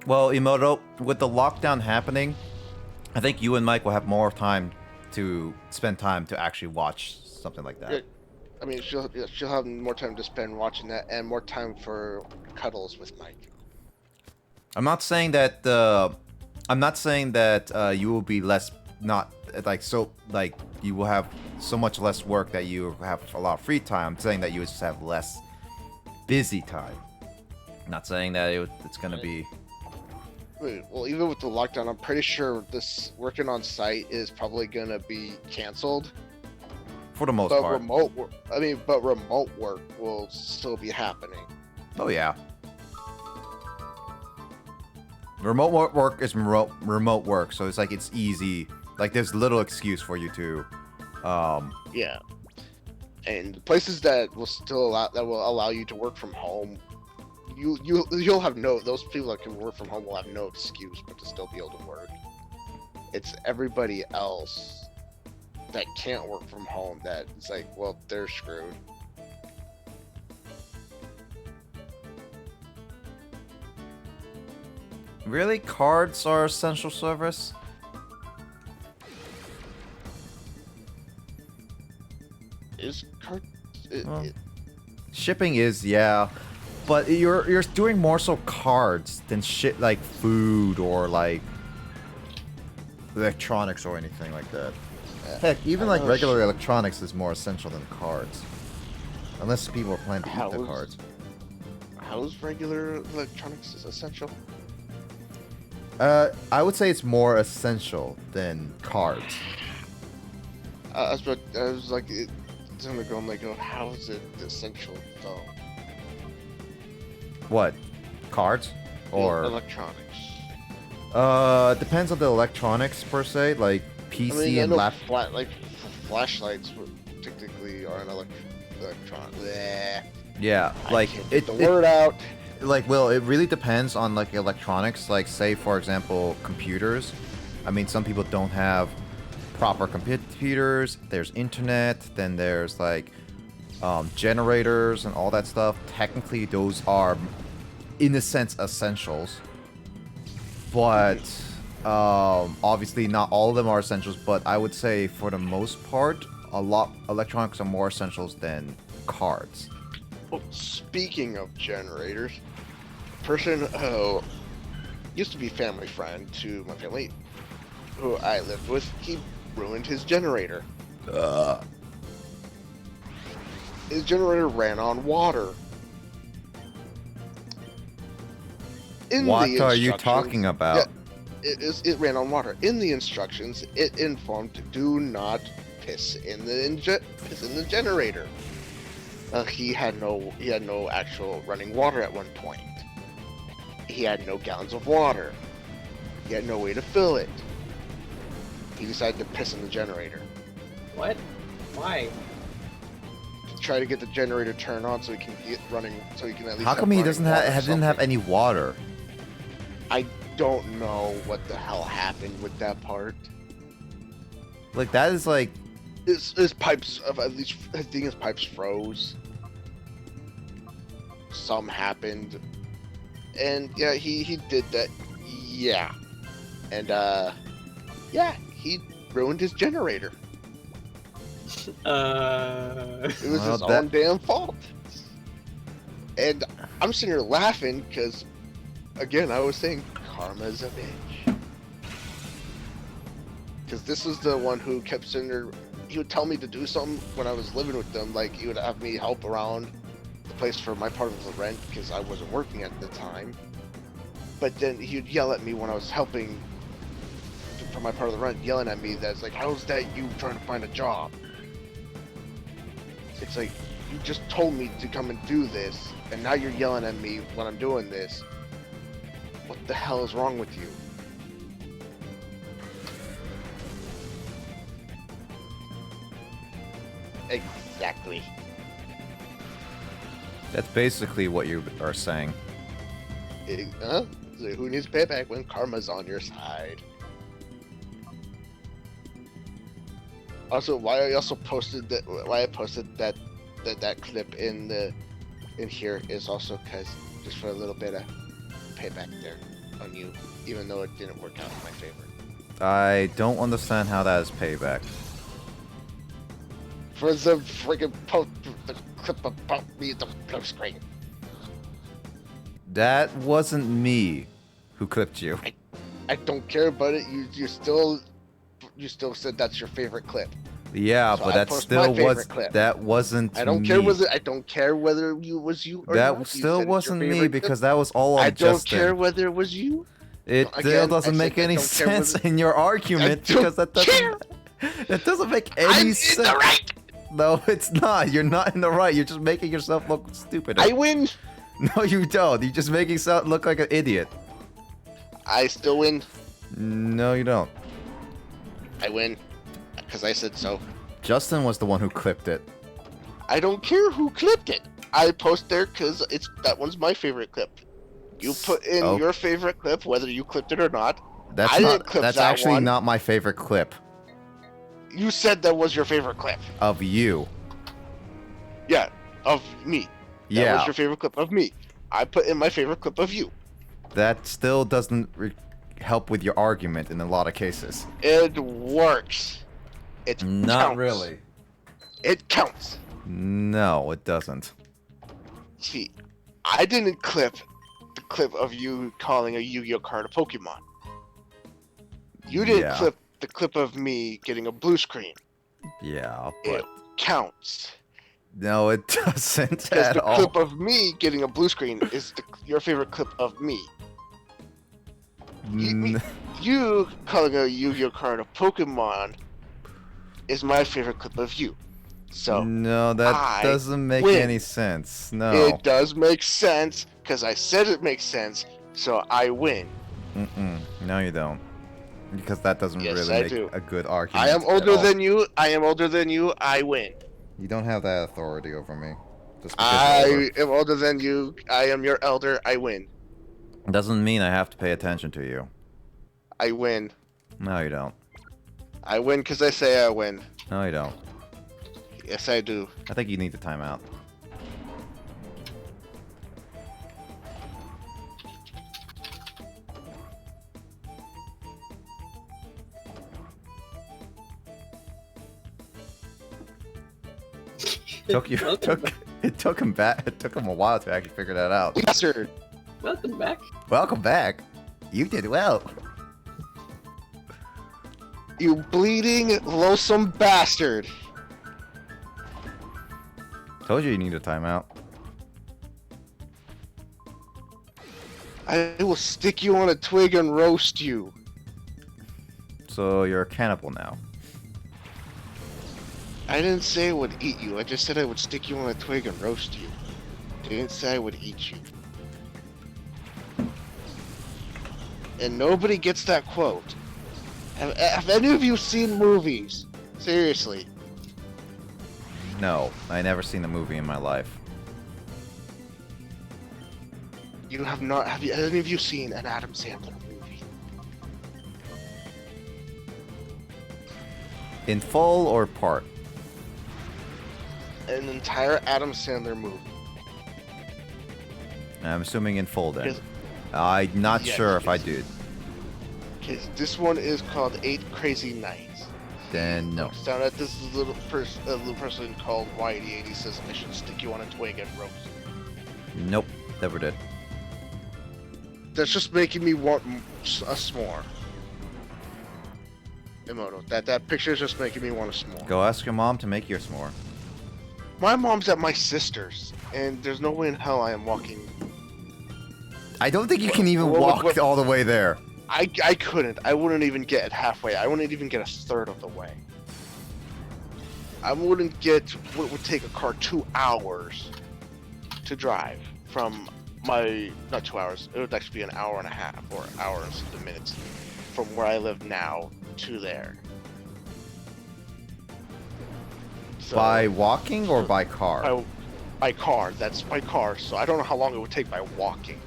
Well, Emoto, with the lockdown happening, I think you and Mike will have more time to spend time to actually watch something like that. Yeah, I mean, she'll have more time to spend watching that and more time for cuddles with Mike. I'm not saying that you will be less not like so like you will have so much less work that you have a lot of free time. I'm saying that you would just have less busy time. Not saying that it's gonna be. Well, even with the lockdown, I'm pretty sure this working on site is probably gonna be canceled. For the most But part. remote work will still be happening. Oh yeah. Remote work is remote work, so it's like it's easy. Like there's little excuse for you to. Yeah. And places that will allow you to work from home, you'll have those people that can work from home will have no excuse but to still be able to work. It's everybody else that can't work from home that it's like, well, they're screwed. Really, cards are essential service? Is card? Shipping is, yeah, but you're doing more so cards than shit like food or like electronics or anything like that. Heck, even like regular electronics is more essential than cards, unless people are planning to eat the cards. How's regular electronics is essential? I would say it's more essential than cards. I was like, it's gonna go. I'm like, oh, how is it essential though? What? Cards? Or electronics? Depends on the electronics per se. Like PC and laptop. Like flashlights technically are an electronic. Bleh. Yeah, like get the word out. Like, well, it really depends on like electronics. Like, say for example, computers. I mean, some people don't have proper computers. There's internet. Then there's like generators and all that stuff. Technically, those are, in a sense, essentials. But obviously, not all of them are essentials. But I would say, for the most part, electronics are more essentials than cards. Well, speaking of generators, a person who used to be family friend to my family, who I lived with, he ruined his generator. His generator ran on water. What are you talking about? Yeah, it ran on water. In the instructions, it informed, do not piss in the generator. He had no actual running water at one point. He had no gallons of water. He had no way to fill it. He decided to piss in the generator. What? Why? To try to get the generator turned on so he can get running, so he can at least. How come he didn't have any water? I don't know what the hell happened with that part. Like that is like. His pipes, at least I think his pipes froze. Some happened, and yeah, he did that. Yeah, and yeah, he ruined his generator. It was his own damn fault. And I'm sitting here laughing because, again, I was saying karma's a bitch. Because this was the one who kept sitting there. He would tell me to do something when I was living with them. Like, he would have me help around the place for my part of the rent because I wasn't working at the time. But then he would yell at me when I was helping for my part of the rent, yelling at me that's like, how's that you trying to find a job? It's like, you just told me to come and do this, and now you're yelling at me when I'm doing this. What the hell is wrong with you? Exactly. That's basically what you are saying. So who needs payback when karma's on your side? Also, why I posted that clip in here is also because just for a little bit of payback there on you, even though it didn't work out in my favor. I don't understand how that is payback. For the freaking the clip about me at the blue screen. That wasn't me who clipped you. I don't care about it. You're still said that's your favorite clip. Yeah, So but I that post still my favorite was clip. that wasn't I don't me. care whether it was you or not. That You still said it's your wasn't me favorite clip. because that was all on I don't Justin. care whether it was you. It Again, still I doesn't said make I any don't care sense whether- in your argument don't because that doesn't. That doesn't make any I'm sense. in the right. No, it's not. You're not in the right. You're just making yourself look stupid. I win. No, you don't. You're just making yourself look like an idiot. I still win. No, you don't. I win because I said so. Justin was the one who clipped it. I don't care who clipped it. I post there because that one's my favorite clip. You put in Oh. your favorite clip, whether you clipped it or not. That's I not. didn't clip That's that actually one. not my favorite clip You said that was your favorite clip. of you. Yeah, of me. That Yeah. was your favorite clip of me. I put in my favorite clip of you. That still doesn't help with your argument in a lot of cases. It works. It Not counts. really. It counts. No, it doesn't. See, I didn't clip the clip of you calling a Yu-Gi-Oh card a Pokemon. You didn't Yeah. clip the clip of me getting a blue screen. Yeah, It but counts. no, it doesn't Because at the all. clip of me getting a blue screen is your favorite clip of me. You calling a Yu-Gi-Oh card a Pokemon is my favorite clip of you. So No, that I doesn't make win. any sense. No. it does make sense because I said it makes sense. So I win. No, you don't. Because that doesn't Yes, really I make do. a good argument. I am at older all. than you. I am older than you. I win. You don't have that authority over me. Just because you're older. I am older than you. I am your elder. I win. Doesn't mean I have to pay attention to you. I win. No, you don't. I win because I say I win. No, you don't. Yes, I do. I think you need the timeout. Took you it took him a while to actually figure that out. Bastard. Welcome back. Welcome back. You did well. You bleeding, loathsome bastard. Told you need a timeout. I will stick you on a twig and roast you. So you're a cannibal now. I didn't say I would eat you. I just said I would stick you on a twig and roast you. I didn't say I would eat you. And nobody gets that quote. Have any of you seen movies? Seriously. No, I never seen a movie in my life. You have not. Have you, any of you seen an Adam Sandler movie? In full or part? An entire Adam Sandler movie. I'm assuming in full then. Yes. I'm not Yes, sure if I yes. did. Because this one is called 8 Crazy Nights. Then no. Looks down at this little person called Whitey, and he says, "I should stick you on a twig and roast." Nope. Never did. That's just making me want a s'more. Emoto, that picture is just making me want a s'more. Go ask your mom to make your s'more. My mom's at my sister's, and there's no way in hell I am walking. I don't think you can even What- walk all the way there. I couldn't. I wouldn't even get it halfway. I wouldn't even get a third of the way. I wouldn't get what would take a car 2 hours to drive from not 2 hours. It would actually be an hour and a half or hour and some minutes from where I live now to there. So, By walking or by car? by car. That's by car. So I don't know how long it would take by walking.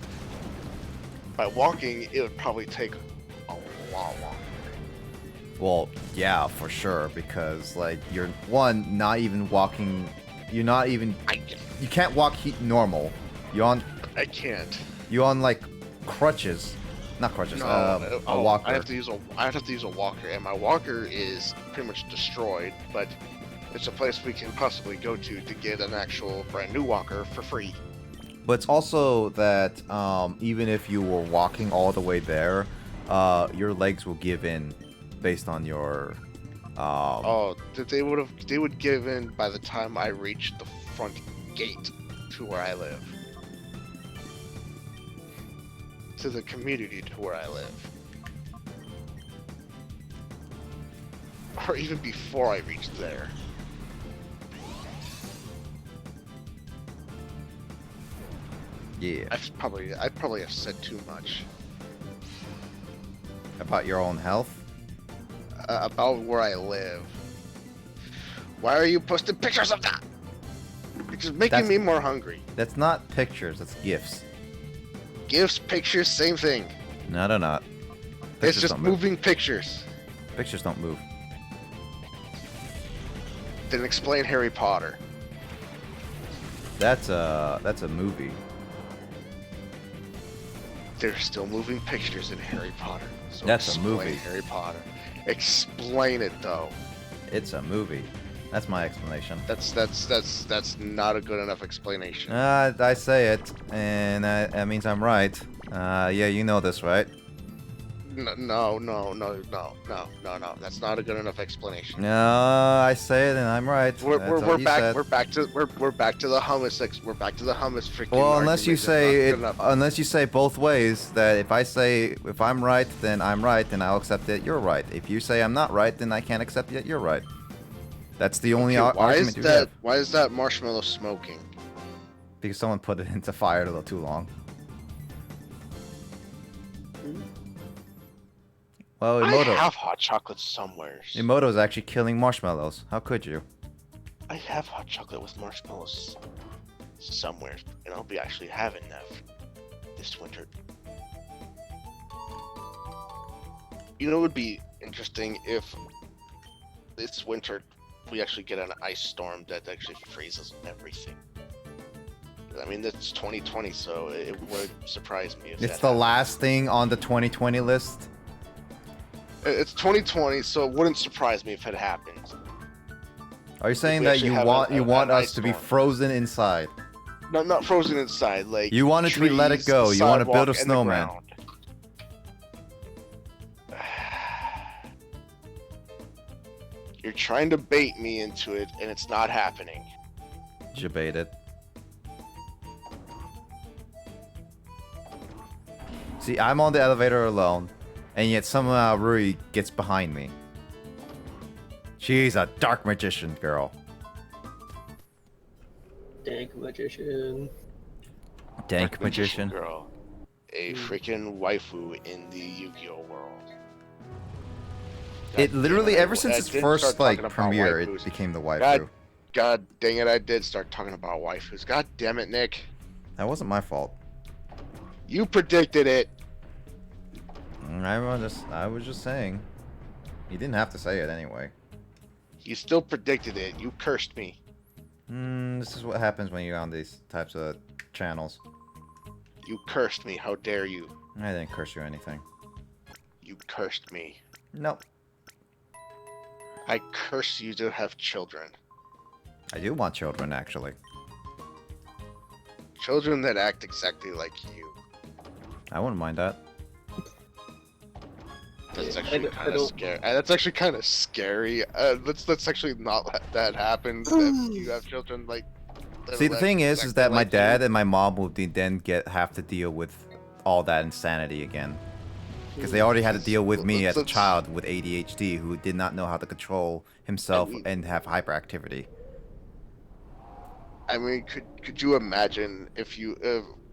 By walking, it would probably take a lot longer. Well, yeah, for sure, because like you're not even walking. You're not even. You can't walk normal. You're on. I can't. You're on like crutches, not crutches. No, a walker. I have to use a walker, and my walker is pretty much destroyed. But it's a place we can possibly go to get an actual brand new walker for free. But it's also that even if you were walking all the way there, your legs will give in based on your. Oh, they would give in by the time I reached the front gate to where I live. To the community to where I live. Or even before I reached there. Yeah. I probably have said too much. About your own health? About where I live. Why are you posting pictures of that? It's making me more hungry. That's not pictures, that's GIFs. GIFs, pictures, same thing. No, they're not. It's just moving pictures. Pictures don't move. Then explain Harry Potter. That's a movie. There's still moving pictures in Harry Potter. So That's a movie. Harry Potter. Explain it though. It's a movie. That's my explanation. That's not a good enough explanation. I say it, and that means I'm right. Yeah, you know this, right? No. That's not a good enough explanation. No, I say it, and I'm right. We're back. Said. We're back to the hummus. We're back to the hummus. Freaking. Well, unless you say it, unless you say both ways, that if I'm right, then I'm right, and I'll accept that you're right. If you say I'm not right, then I can't accept that you're right. That's the only argument you have. Why is that marshmallow smoking? Because someone put it into fire a little too long. Well, Emoto. I have hot chocolate somewhere. Emoto is actually killing marshmallows. How could you? I have hot chocolate with marshmallows somewhere, and I'll be actually having that this winter. You know, it would be interesting if this winter we actually get an ice storm that actually freezes everything. I mean, it's 2020, so it would surprise me if it's the last thing on the 2020 list. It's 2020, so it wouldn't surprise me if it happened. Are you saying that you want us to be frozen inside? No, not frozen inside. Like you want it to be let it go. You want to build a snowman. You're trying to bait me into it, and it's not happening. Did you bait it? See, I'm on the elevator alone, and yet somehow Rui gets behind me. She's a dark magician girl. Dank magician. Dank magician girl. A freaking waifu in the Yu-Gi-Oh world. It literally, ever since its first premiere, it became the waifu. God dang it! I did start talking about waifus. God damn it, Nick. That wasn't my fault. You predicted it. I was just saying. You didn't have to say it anyway. You still predicted it. You cursed me. This is what happens when you're on these types of channels. You cursed me. How dare you? I didn't curse you or anything. You cursed me. Nope. I curse you to have children. I do want children, actually. Children that act exactly like you. I wouldn't mind that. That's actually kind of scary. That's actually kind of scary. Let's actually not let that happen. That you have children like. See, the thing is that my dad and my mom will then have to deal with all that insanity again. Because they already had to deal with me as a child with ADHD who did not know how to control himself and have hyperactivity. I mean, could you imagine if you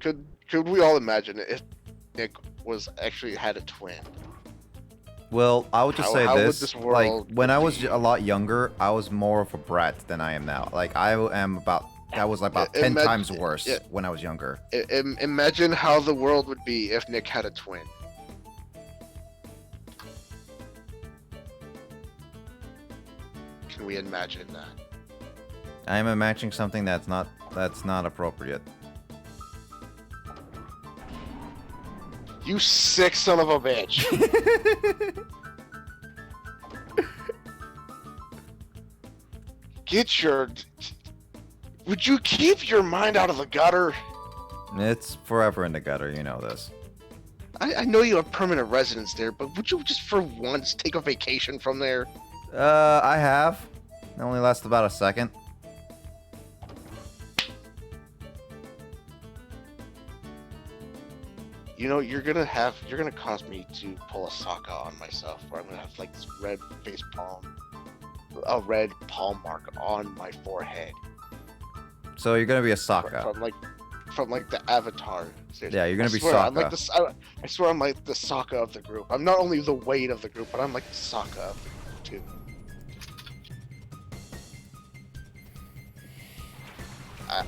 could we all imagine if Nick was actually had a twin? Well, I would just say this, like, when I was a lot younger, I was more of a brat than I am now. Like, I was about 10 times worse when I was younger. Imagine how the world would be if Nick had a twin. Can we imagine that? I am imagining something that's not appropriate. You sick son of a bitch! Would you keep your mind out of the gutter? It's forever in the gutter, you know this. I know you have permanent residence there, but would you just for once take a vacation from there? I have. It only lasts about a second. You know, you're gonna cause me to pull a Sokka on myself, where I'm gonna have like this red palm mark on my forehead. So you're gonna be a Sokka. From the Avatar. Seriously. Yeah, you're gonna be Sokka. I swear I'm like the Sokka of the group. I'm not only the weight of the group, but I'm like the Sokka of the group too.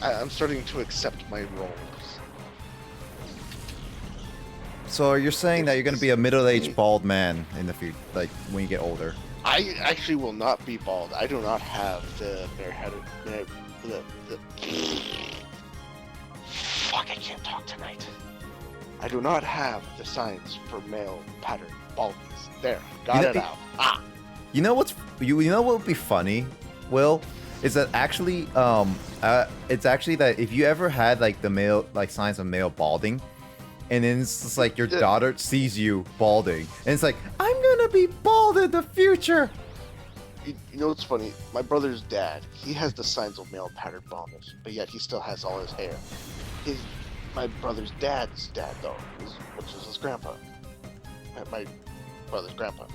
I'm starting to accept my roles. So you're saying that you're gonna be a middle-aged bald man in the future, like when you get older? I actually will not be bald. I do not have the bareheaded. Fuck! I can't talk tonight. I do not have the signs for male pattern baldness. There, got it out. Ah. You know what would be funny, Will? Is that actually it's actually that if you ever had like the male signs of male balding, and then it's just like your daughter sees you balding, and it's like, I'm gonna be bald in the future. You know what's funny? My brother's dad, he has the signs of male pattern baldness, but yet he still has all his hair. My brother's dad's dad, though, which is his grandpa, my brother's grandpa,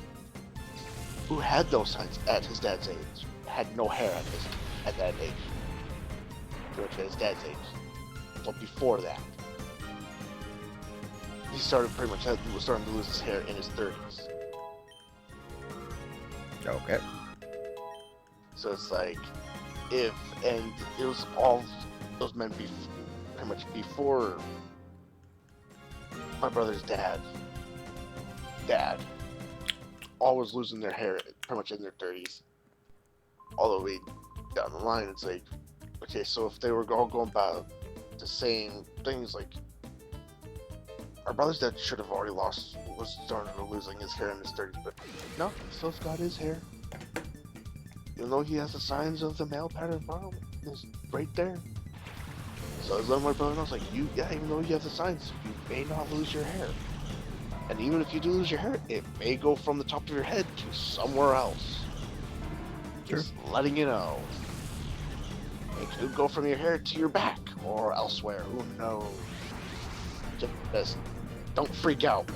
who had those signs at his dad's age, had no hair at that age, pretty much at his dad's age. But before that, he was starting to lose his hair in his 30s. Okay. So it's like, it was meant to be pretty much before my brother's dad, always losing their hair pretty much in their 30s. All the way down the line, it's like, okay, so if they were all going about the same things, like, our brother's dad should have already was starting to losing his hair in his 30s, but no, he still's got his hair. Even though he has the signs of the male pattern baldness, it's right there. So as my brother knows, like, even though you have the signs, you may not lose your hair. And even if you do lose your hair, it may go from the top of your head to somewhere else. Sure. Just letting you know. It could go from your hair to your back or elsewhere. Who knows? Just don't freak out.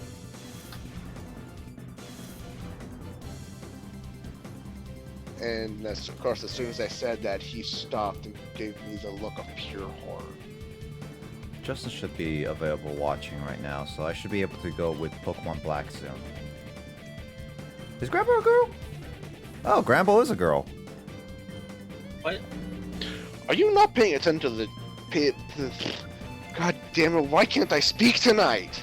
And of course, as soon as I said that, he stopped and gave me the look of pure horror. Justin should be available watching right now, so I should be able to go with Pokemon Black soon. Is Grandpa a girl? Oh, Grandpa is a girl. What? Are you not paying attention to the... God damn it, why can't I speak tonight?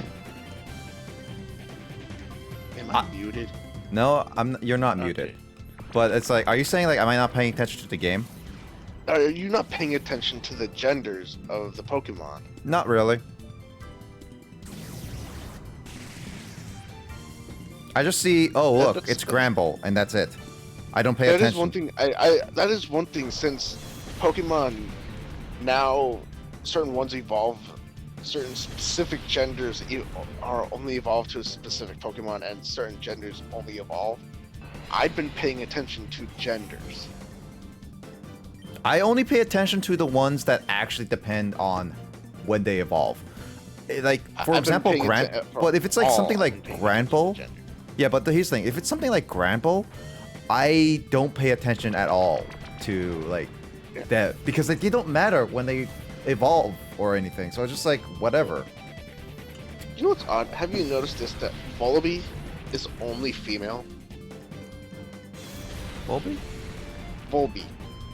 Am I muted? No, you're not Okay. muted. But it's like, are you saying like, am I not paying attention to the game? Are you not paying attention to the genders of the Pokemon? Not really. I just see, oh look, it's Gramble, and that's it. I don't pay attention. That is one thing. That is one thing, since Pokemon now, certain ones evolve, certain specific genders are only evolved to a specific Pokemon, and certain genders only evolve. I've been paying attention to genders. I only pay attention to the ones that actually depend on when they evolve. Like, for example, but if it's like something like Granbull, yeah, but here's the thing, if it's something like Granbull, I don't pay attention at all to like that, because like, they don't matter when they evolve or anything, so it's just like, whatever. You know what's odd? Have you noticed this, that Volibee is only female? Volibee,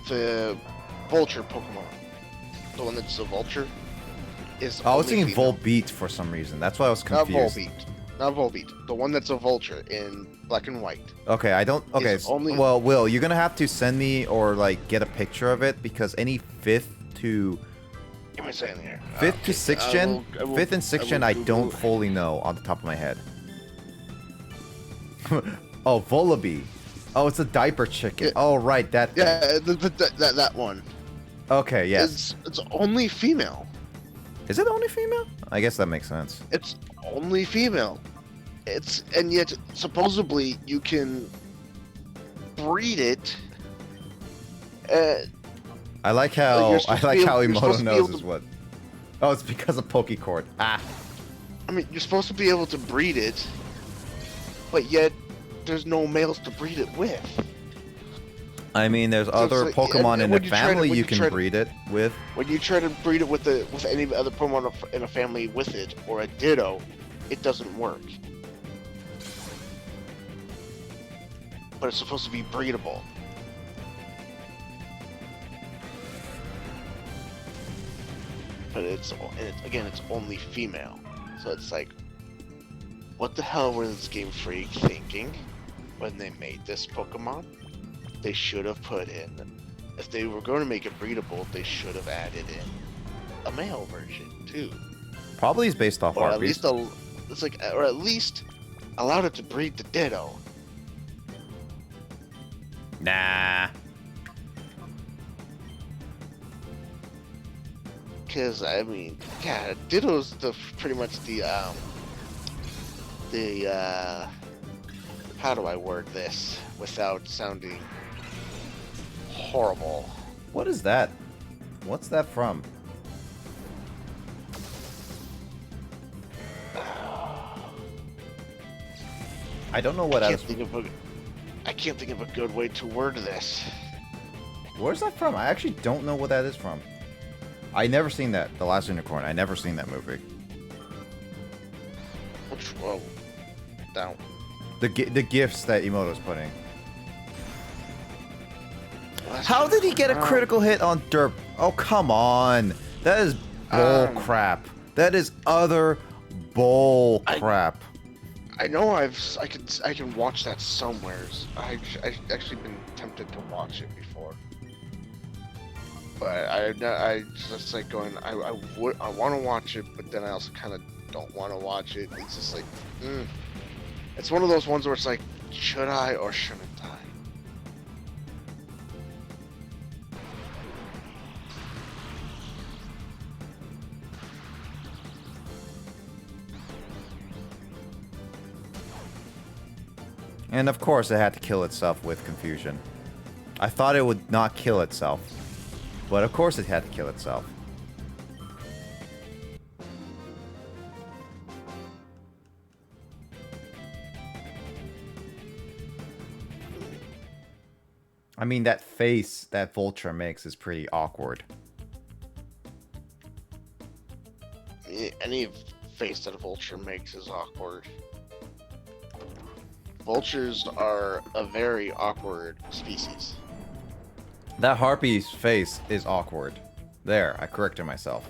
the vulture Pokemon, the one that's a vulture, is I was thinking female. Volbeat for some reason. That's why I was confused. Not Volbeat. The one that's a vulture in black and white. Okay, I don't. Okay, well, Will, you're gonna have to send me or like get a picture of it, because any fifth to sixth gen, fifth and sixth gen, I don't fully know on the top of my head. Oh, Volibee. Oh, it's a diaper chicken. Oh, right, that thing. Yeah, that one. Okay, yes. It's only female. Is it only female? I guess that makes sense. It's only female. And yet supposedly you can breed it. I like how Emoto knows is to... what. Oh, it's because of Pokecord. Ah. I mean, you're supposed to be able to breed it, but yet there's no males to breed it with. I mean, there's other Pokemon in the family you can breed it with. When you try to breed it with any other Pokemon in a family with it, or a Ditto, it doesn't work. But it's supposed to be breedable. But it's only female. So it's like, what the hell were this Game Freak thinking when they made this Pokemon? They should have put in, if they were going to make it breedable, they should have added in a male version too. Probably is based off or Arby's. Or at least allowed it to breed the Ditto. Nah. Because I mean, yeah, Ditto's pretty much the how do I word this without sounding horrible? What is that? What's that from? I don't know what I can't think of a good way to word this. Where's that from? I actually don't know what that is from. I never seen that. The Last Unicorn. I never seen that movie. Whoa. Down. The gifts that Emoto's putting. How did he get a critical hit on Derp? Oh, come on. That is bull crap. That is utter bull crap. I know I can watch that somewheres. I've actually been tempted to watch it before. But I just like going, I want to watch it, but then I also kind of don't want to watch it. It's just like, It's one of those ones where it's like, should I or shouldn't I? And of course it had to kill itself with confusion. I thought it would not kill itself. But of course it had to kill itself. I mean, that face that Vulture makes is pretty awkward. Any face that a Vulture makes is awkward. Vultures are a very awkward species. That Harpy's face is awkward. There, I corrected myself.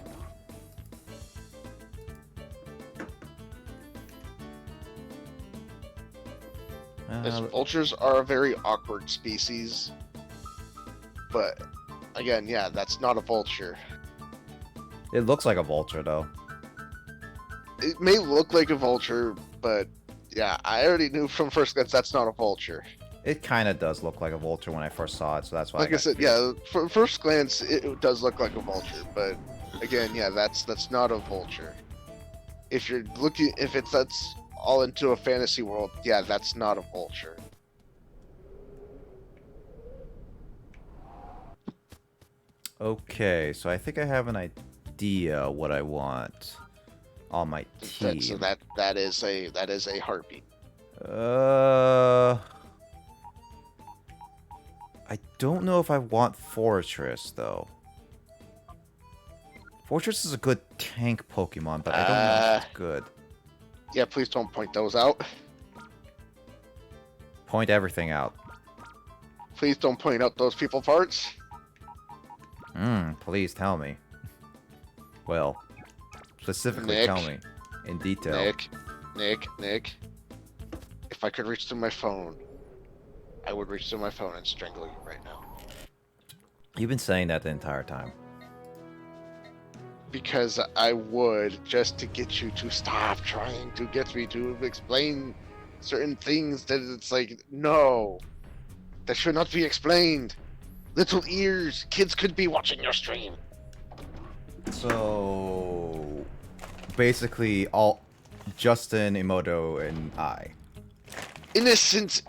Vultures are a very awkward species. But, again, yeah, that's not a vulture. It looks like a vulture, though. It may look like a vulture, but, yeah, I already knew from first glance that's not a vulture. It kind of does look like a vulture when I first saw it, so that's why. Like I said, yeah, for first glance, it does look like a vulture, but again, yeah, that's not a vulture. If you're looking, that's all into a fantasy world, yeah, that's not a vulture. Okay, so I think I have an idea what I want on my team. So that is a heartbeat. I don't know if I want Fortress, though. Fortress is a good tank Pokemon, but I don't know if it's good. Yeah, please don't point those out. Point everything out. Please don't point out those people parts. Please tell me. Well, specifically tell me. In detail. Nick. If I could reach through my phone, I would reach through my phone and strangle you right now. You've been saying that the entire time. Because I would, just to get you to stop trying to get me to explain certain things that it's like, no, that should not be explained. Little ears, kids could be watching your stream. So, basically all Justin, Emoto, and I. Innocent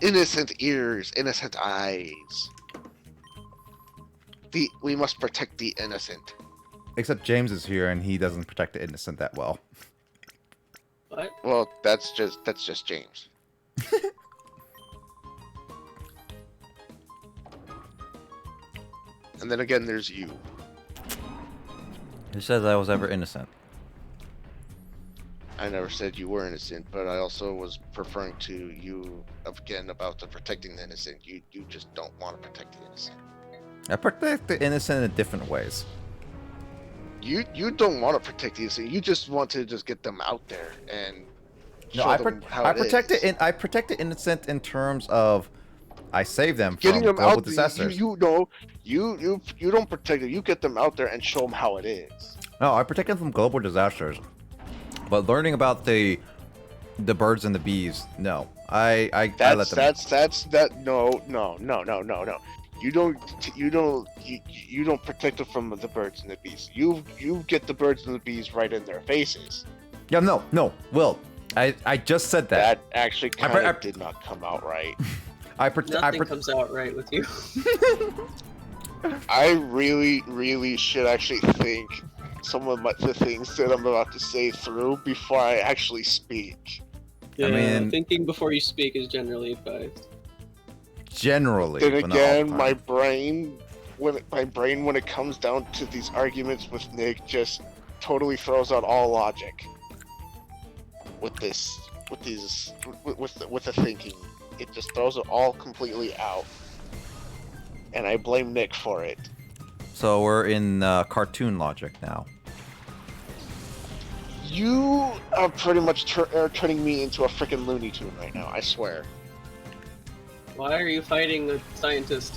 ears, innocent eyes. We must protect the innocent. Except James is here and he doesn't protect the innocent that well. What? Well, that's just James. And then again, there's you. Who says I was ever innocent? I never said you were innocent, but I also was referring to you again about the protecting the innocent. You just don't want to protect the innocent. I protect the innocent in different ways. You don't want to protect the innocent. You just want to just get them out there and No, show I them how I it protect is. I protect the innocent in terms of I save them Getting from them global out. disasters. You don't protect them. You get them out there and show them how it is. No, I protect them from global disasters. But learning about the birds and the bees, no. I let them. No. You don't protect them from the birds and the bees. You get the birds and the bees right in their faces. Yeah, no, Will. I just said that. That actually kind of did not come out right. Nothing comes out right with you. I really should actually think some of the things that I'm about to say through before I actually speak. Yeah, I mean, thinking before you speak is generally advised. Generally. Then but not all the again, time. my brain when it comes down to these arguments with Nick just totally throws out all logic. With the thinking, it just throws it all completely out, and I blame Nick for it. So we're in cartoon logic now. You are pretty much turning me into a freaking Looney Tune right now. I swear. Why are you fighting a scientist?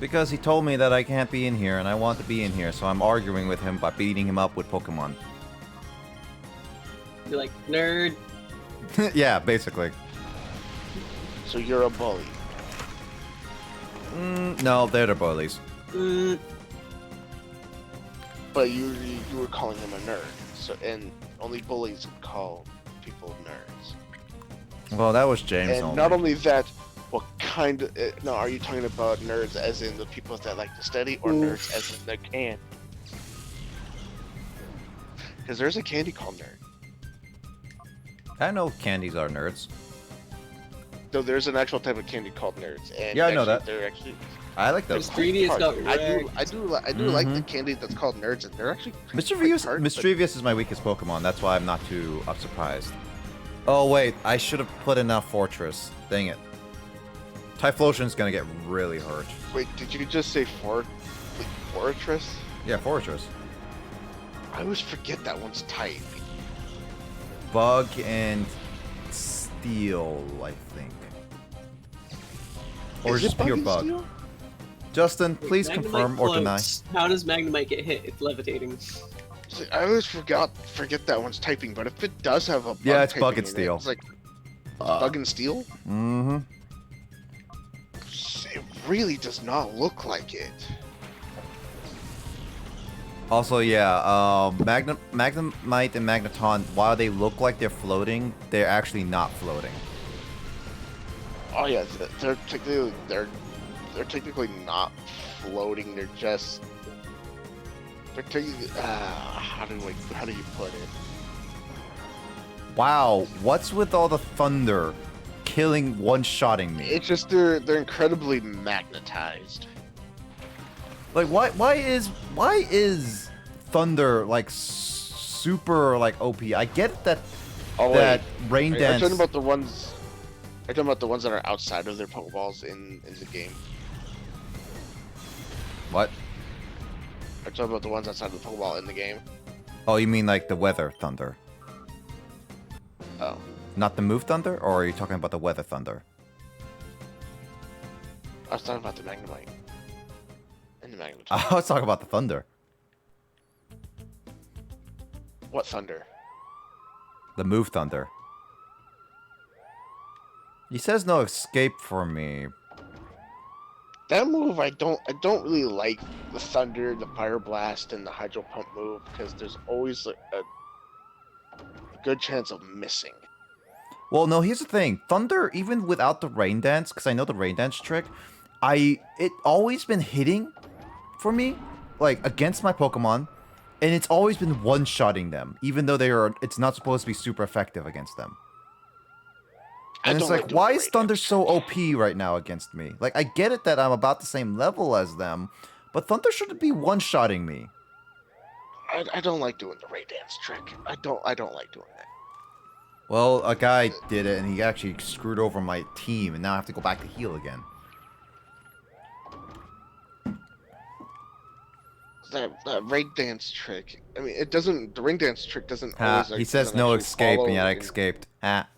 Because he told me that I can't be in here, and I want to be in here, so I'm arguing with him by beating him up with Pokemon. You're like, nerd. Yeah, basically. So you're a bully. No, they're the bullies. But you were calling him a nerd. So and only bullies call people nerds. Well, that was James And only. not only that, what kind of no? Are you talking about nerds as in the people that like to study, or nerds as in the can? Because there's a candy called nerd. I know candies are nerds. So there's an actual type of candy called nerds. And Yeah, I know actually, that. They're actually. I like those. Mischievous got I wrecked. do like the candy that's called nerds, and they're actually Mischievous is my weakest Pokemon. That's why I'm not too surprised. Oh wait, I should have put in a Fortress. Dang it. Typhlosion's gonna get really hurt. Wait, did you just say Fortress? Yeah, Fortress. I always forget that one's type. Bug and Steel, I think. Or Is just it pure and bug. Steel? Justin, please Magnemite confirm or deny. floats. How does Magnemite get hit? It's levitating. See, I always forget that one's typing, but if it does have a bug Yeah, it's typing Bug and in it, Steel. It's like Bug and Steel? Mm-hmm. It really does not look like it. Also, yeah, Magnemite and Magneton, while they look like they're floating, they're actually not floating. Oh yeah, they're technically not floating. They're technically how do you put it? Wow, what's with all the thunder killing one-shotting me? It's just they're incredibly magnetized. Like, why is thunder like super like OP? I get that that rain Are you dance. talking about the ones? Are you talking about the ones that are outside of their Pokeballs in the game? What? Are you talking about the ones outside of the Pokeball in the game? Oh, you mean like the weather thunder? Oh. Not the move thunder, or are you talking about the weather thunder? I was talking about the Magnemite. And the Magnemite. I was talking about the thunder. What thunder? The move thunder. He says no escape for me. That move, I don't really like the thunder, the fire blast, and the hydro pump move because there's always good chance of missing. Well, no, here's the thing. Thunder, even without the rain dance, because I know the rain dance trick, it always been hitting for me, like, against my Pokemon, and it's always been one-shotting them, even though it's not supposed to be super effective against them. And it's like, why is Thunder so OP right now against me? Like, I get it that I'm about the same level as them, but Thunder shouldn't be one-shotting me. I don't like doing the rain dance trick. I don't like doing that. Well, a guy did it, and he actually screwed over my team, and now I have to go back to heal again. That rain dance trick. I mean, it doesn't. The rain dance trick doesn't always. Like, he says no escape, and yet I escaped. That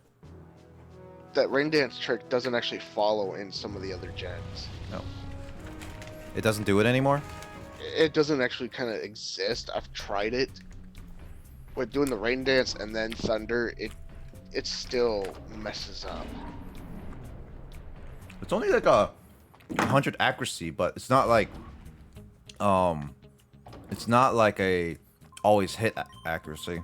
rain dance trick doesn't actually follow in some of the other gens. No. It doesn't do it anymore? It doesn't actually kind of exist. I've tried it. With doing the rain dance and then thunder, it still messes up. It's only like a 100 accuracy, but it's not like it's not like a always hit accuracy.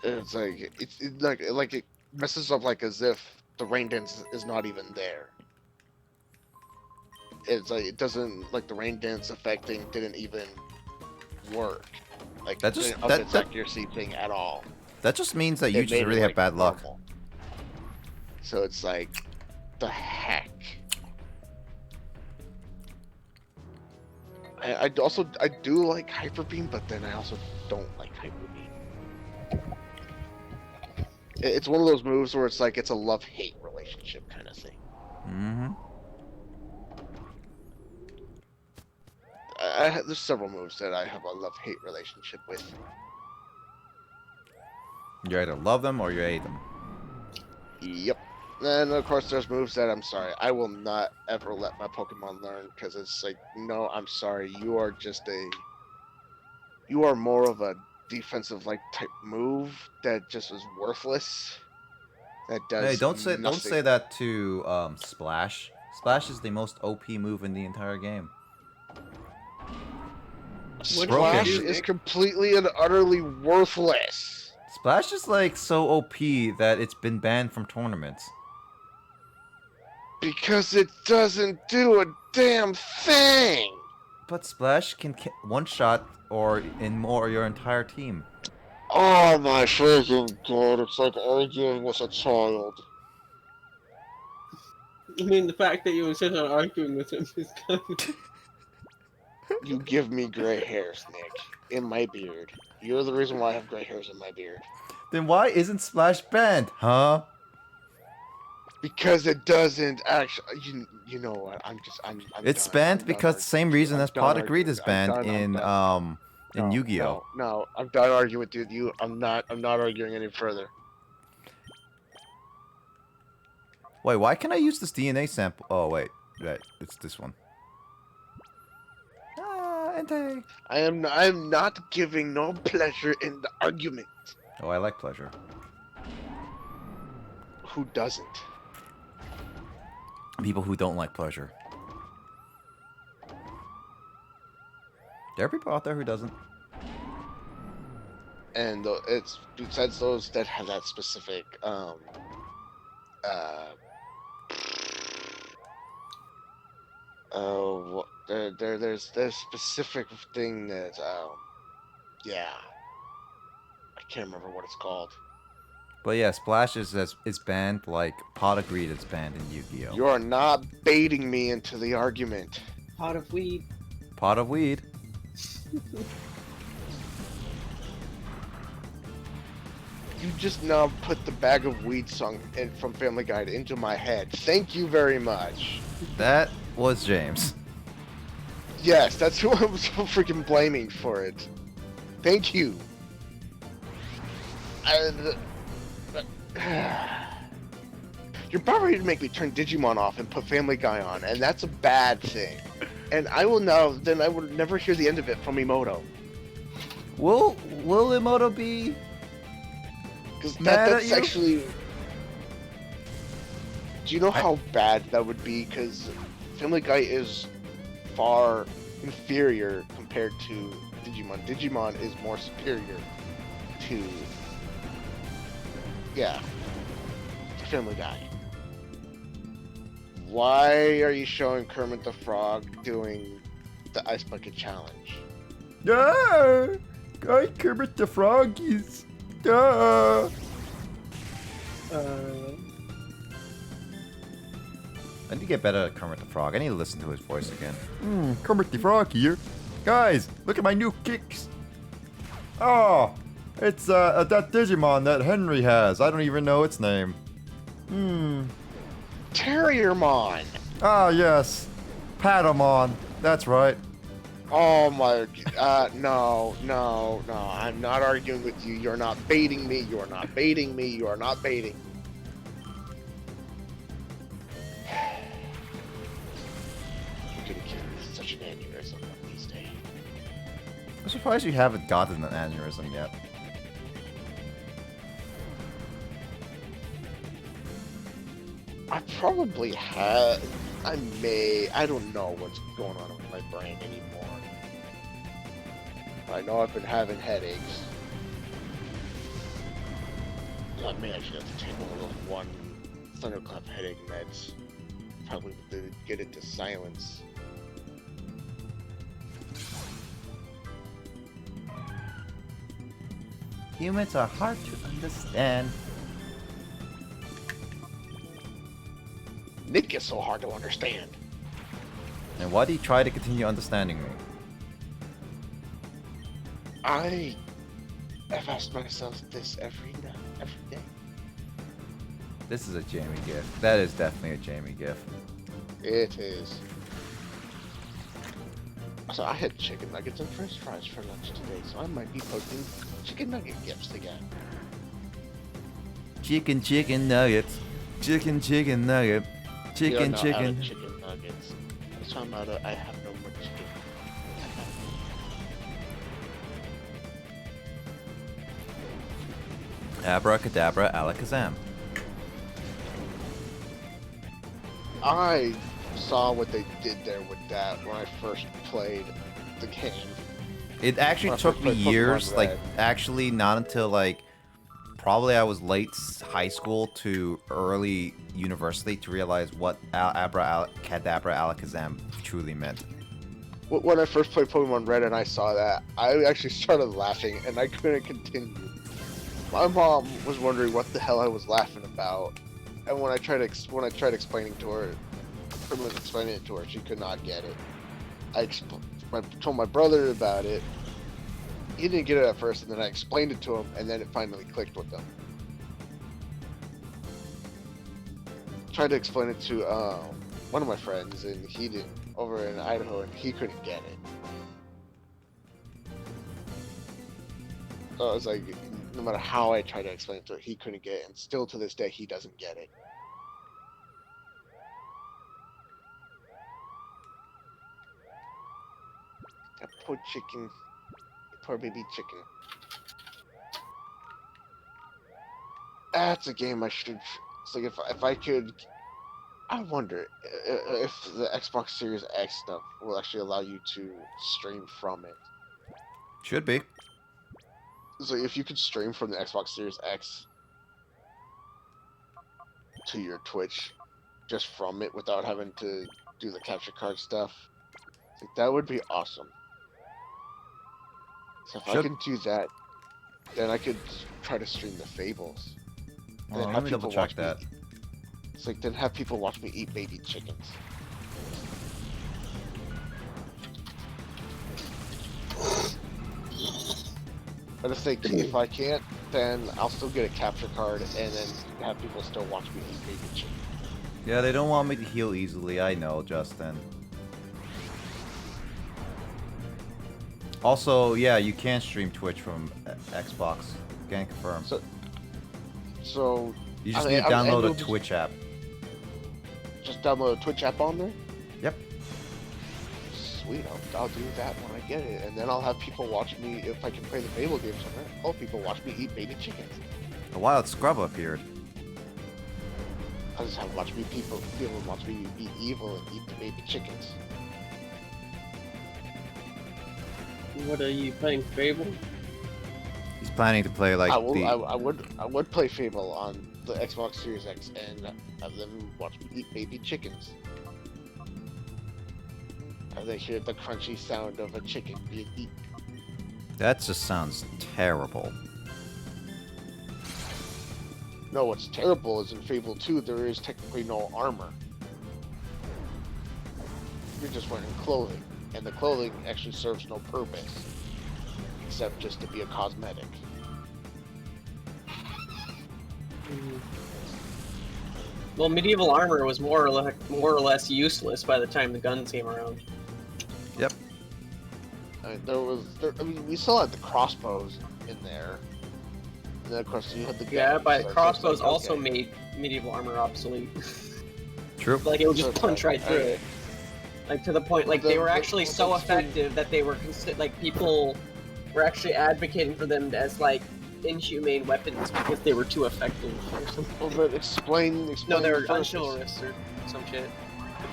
It's like it's like it messes up like as if the rain dance is not even there. It's like it doesn't, like the rain dance effect thing didn't even work. Like that just its accuracy thing at all. That just means that you just really have bad luck. So it's like, the heck. I do like Hyper Beam, but then I also don't like Hyper Beam. It's one of those moves where it's like it's a love-hate relationship kind of thing. Mm-hmm. There's several moves that I have a love-hate relationship with. You either love them or you hate them. Yep. And of course there's moves that I'm sorry, I will not ever let my Pokemon learn, because it's like, no, I'm sorry, you are more of a defensive like type move that just is worthless. That does Hey, don't nothing. say that to Splash. Splash is the most OP move in the entire game. Splash is completely and utterly worthless. Splash is like so OP that it's been banned from tournaments. Because it doesn't do a damn thing. But Splash can one shot or your entire team. Oh my freaking god! It's like arguing with a child. I mean, the fact that you insist on arguing with him is kind of... You give me gray hairs, Nick, in my beard. You're the reason why I have gray hairs in my beard. Then why isn't Splash banned, huh? Because it doesn't actually. You know what? It's banned because the same reason as Pot of Greed is banned in Yu-Gi-Oh. No, I'm done arguing with you. I'm not arguing any further. Wait, why can I use this DNA sample? Oh wait, it's this one. Entei. I am not giving no pleasure in the argument. Oh, I like pleasure. Who doesn't? People who don't like pleasure. There are people out there who doesn't. And it's besides those that have that specific there's specific thing that yeah, I can't remember what it's called. But yeah, Splash is banned like Pot of Greed is banned in Yu-Gi-Oh. You are not baiting me into the argument. Pot of weed. Pot of weed. You just now put the bag of weed song from Family Guide into my head. Thank you very much. That was James. Yes, that's who I was so freaking blaming for it. Thank you. You're probably to make me turn Digimon off and put Family Guy on, and that's a bad thing. And I will never hear the end of it from Emoto. Will Emoto be Because mad that's at you? actually... Do you know how bad that would be? Because Family Guy is far inferior compared to Digimon. Digimon is more superior to Yeah. Family Guy. Why are you showing Kermit the Frog doing the Ice Bucket Challenge? Yeah, I Kermit the Frog is. I need to get better at Kermit the Frog. I need to listen to his voice again. Kermit the Frog here. Guys, look at my new kicks. Oh, it's that Digimon that Henry has. I don't even know its name. Terriermon! Ah, yes. Patamon. That's right. Oh my, no, I'm not arguing with you. You're not baiting me. You're not baiting me. You are not baiting. You're gonna give me such an aneurysm one of these days. I'm surprised you haven't gotten an aneurysm yet. I probably have. I don't know what's going on with my brain anymore. I know I've been having headaches. I may actually have to take one of those one thunderclap headache meds. Probably to get it to silence. Humans are hard to understand. Nick is so hard to understand. And why do you try to continue understanding me? I have asked myself this every day. This is a Jamie gift. That is definitely a Jamie gift. It is. So I had chicken nuggets and french fries for lunch today, so I might be posting chicken nugget gifts again. Chicken nuggets. Chicken nugget. Chicken. Out of chicken nuggets. So I'm out of, I have no more chicken. Abracadabra alakazam. I saw what they did there with that when I first played the game. It actually took me years, like, actually not until, like, probably I was late high school to early university to realize what Abracadabra alakazam truly meant. When I first played Pokemon Red and I saw that, I actually started laughing and I couldn't continue. My mom was wondering what the hell I was laughing about, and when I tried explaining it to her, she could not get it. I told my brother about it. He didn't get it at first, and then I explained it to him, and then it finally clicked with him. Tried to explain it to one of my friends, and he didn't, over in Idaho, and he couldn't get it. So I was like, no matter how I tried to explain it to him, he couldn't get it, and still to this day, he doesn't get it. That poor chicken. Poor baby chicken. That's a game I should. It's like if I could. I wonder if the Xbox Series X stuff will actually allow you to stream from it. Should be. So if you could stream from the Xbox Series X to your Twitch, just from it without having to do the capture card stuff, like, that would be awesome. So if I can do that, then I could try to stream the Fables. And then Let me double check that. It's like, then have people watch me eat baby chickens. But if I can't, then I'll still get a capture card and then have people still watch me eat baby chicken. Yeah, they don't want me to heal easily, I know, Justin. Also, yeah, you can stream Twitch from Xbox. Can confirm. So you just need to download a Twitch app. Just download a Twitch app on there? Yep. Sweet, I'll do that when I get it, and then I'll have people watch me if I can play the Fable games on there. I'll have people watch me eat baby chickens. A wild scrub appeared. I'll just have people watch me be evil and eat the baby chickens. What are you playing, Fable? He's planning to play like I would play Fable on the Xbox Series X and have them watch me eat baby chickens. And they hear the crunchy sound of a chicken being eaten. That just sounds terrible. No, what's terrible is in Fable 2 there is technically no armor. You're just wearing clothing, and the clothing actually serves no purpose, except just to be a cosmetic. Well, medieval armor was more or less useless by the time the guns came around. Yep. I mean, we still had the crossbows in there. And then, of course, you had the guns. Yeah, but so crossbows like, also okay. made medieval armor obsolete. True. Like, it would just So, punch right through it. Like, to the point, like, they were actually so effective that they were, like, people were actually advocating for them as, like, inhumane weapons because they were too effective or something. Well, but explain No, they were the purpose. unchivalrous or some shit.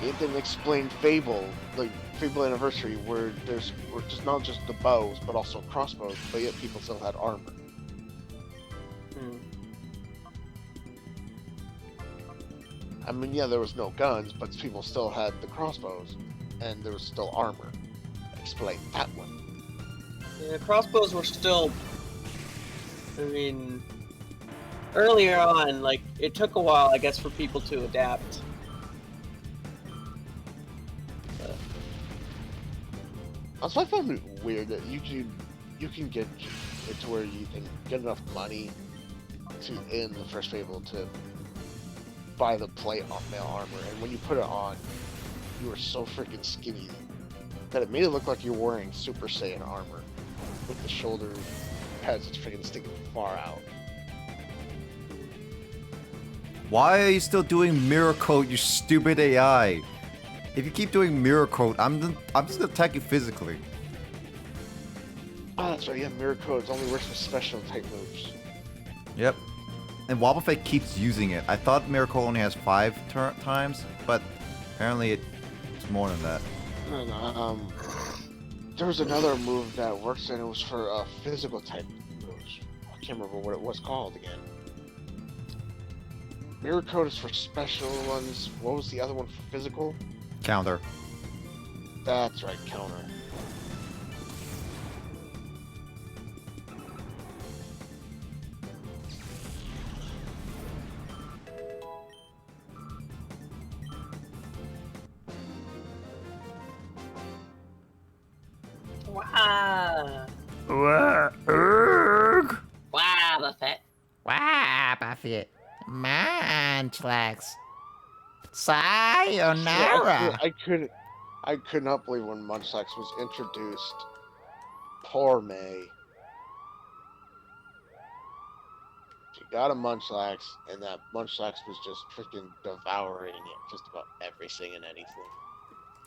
It didn't explain Fable, like Fable Anniversary, where there's just not just the bows, but also crossbows, but yet people still had armor. I mean, yeah, there was no guns, but people still had the crossbows, and there was still armor. Explain that one. Yeah, crossbows were still... I mean... Earlier on, like, it took a while, I guess, for people to adapt. Also, I find it weird that you can get it to where you can get enough money to in the first Fable to buy the plate on male armor, and when you put it on, you were so freaking skinny that it made it look like you're wearing Super Saiyan armor with the shoulder pads just freaking sticking far out. Why are you still doing mirror coat, you stupid AI? If you keep doing mirror coat, I'm just gonna attack you physically. Oh, that's right. Yeah, mirror codes only works for special type moves. Yep. And Wobbuffet keeps using it. I thought mirror coat only has 5 times, but apparently it's more than that. There was another move that works, and it was for physical type moves. I can't remember what it was called again. Mirror code is for special ones. What was the other one for physical? Counter. That's right, counter. Wow! Wow, Buffett! Wow, Buffett. Munchlax. Sayonara. I could not believe when Munchlax was introduced. Poor May. She got a Munchlax, and that Munchlax was just freaking devouring it, just about everything and anything.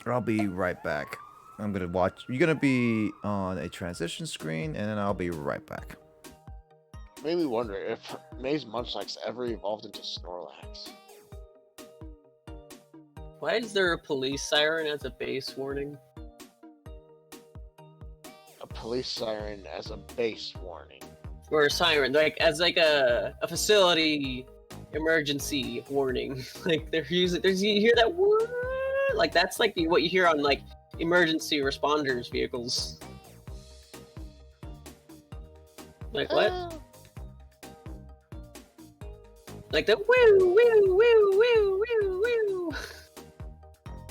I'll be right back. I'm gonna watch. You're gonna be on a transition screen, and then I'll be right back. Made me wonder if May's Munchlax ever evolved into Snorlax. Why is there a police siren as a base warning? A police siren as a base warning. Or a siren, like as like a facility emergency warning. Like they're using, you hear that word? Like that's like what you hear on like emergency responders vehicles. Like what? Like the woo woo woo woo woo woo.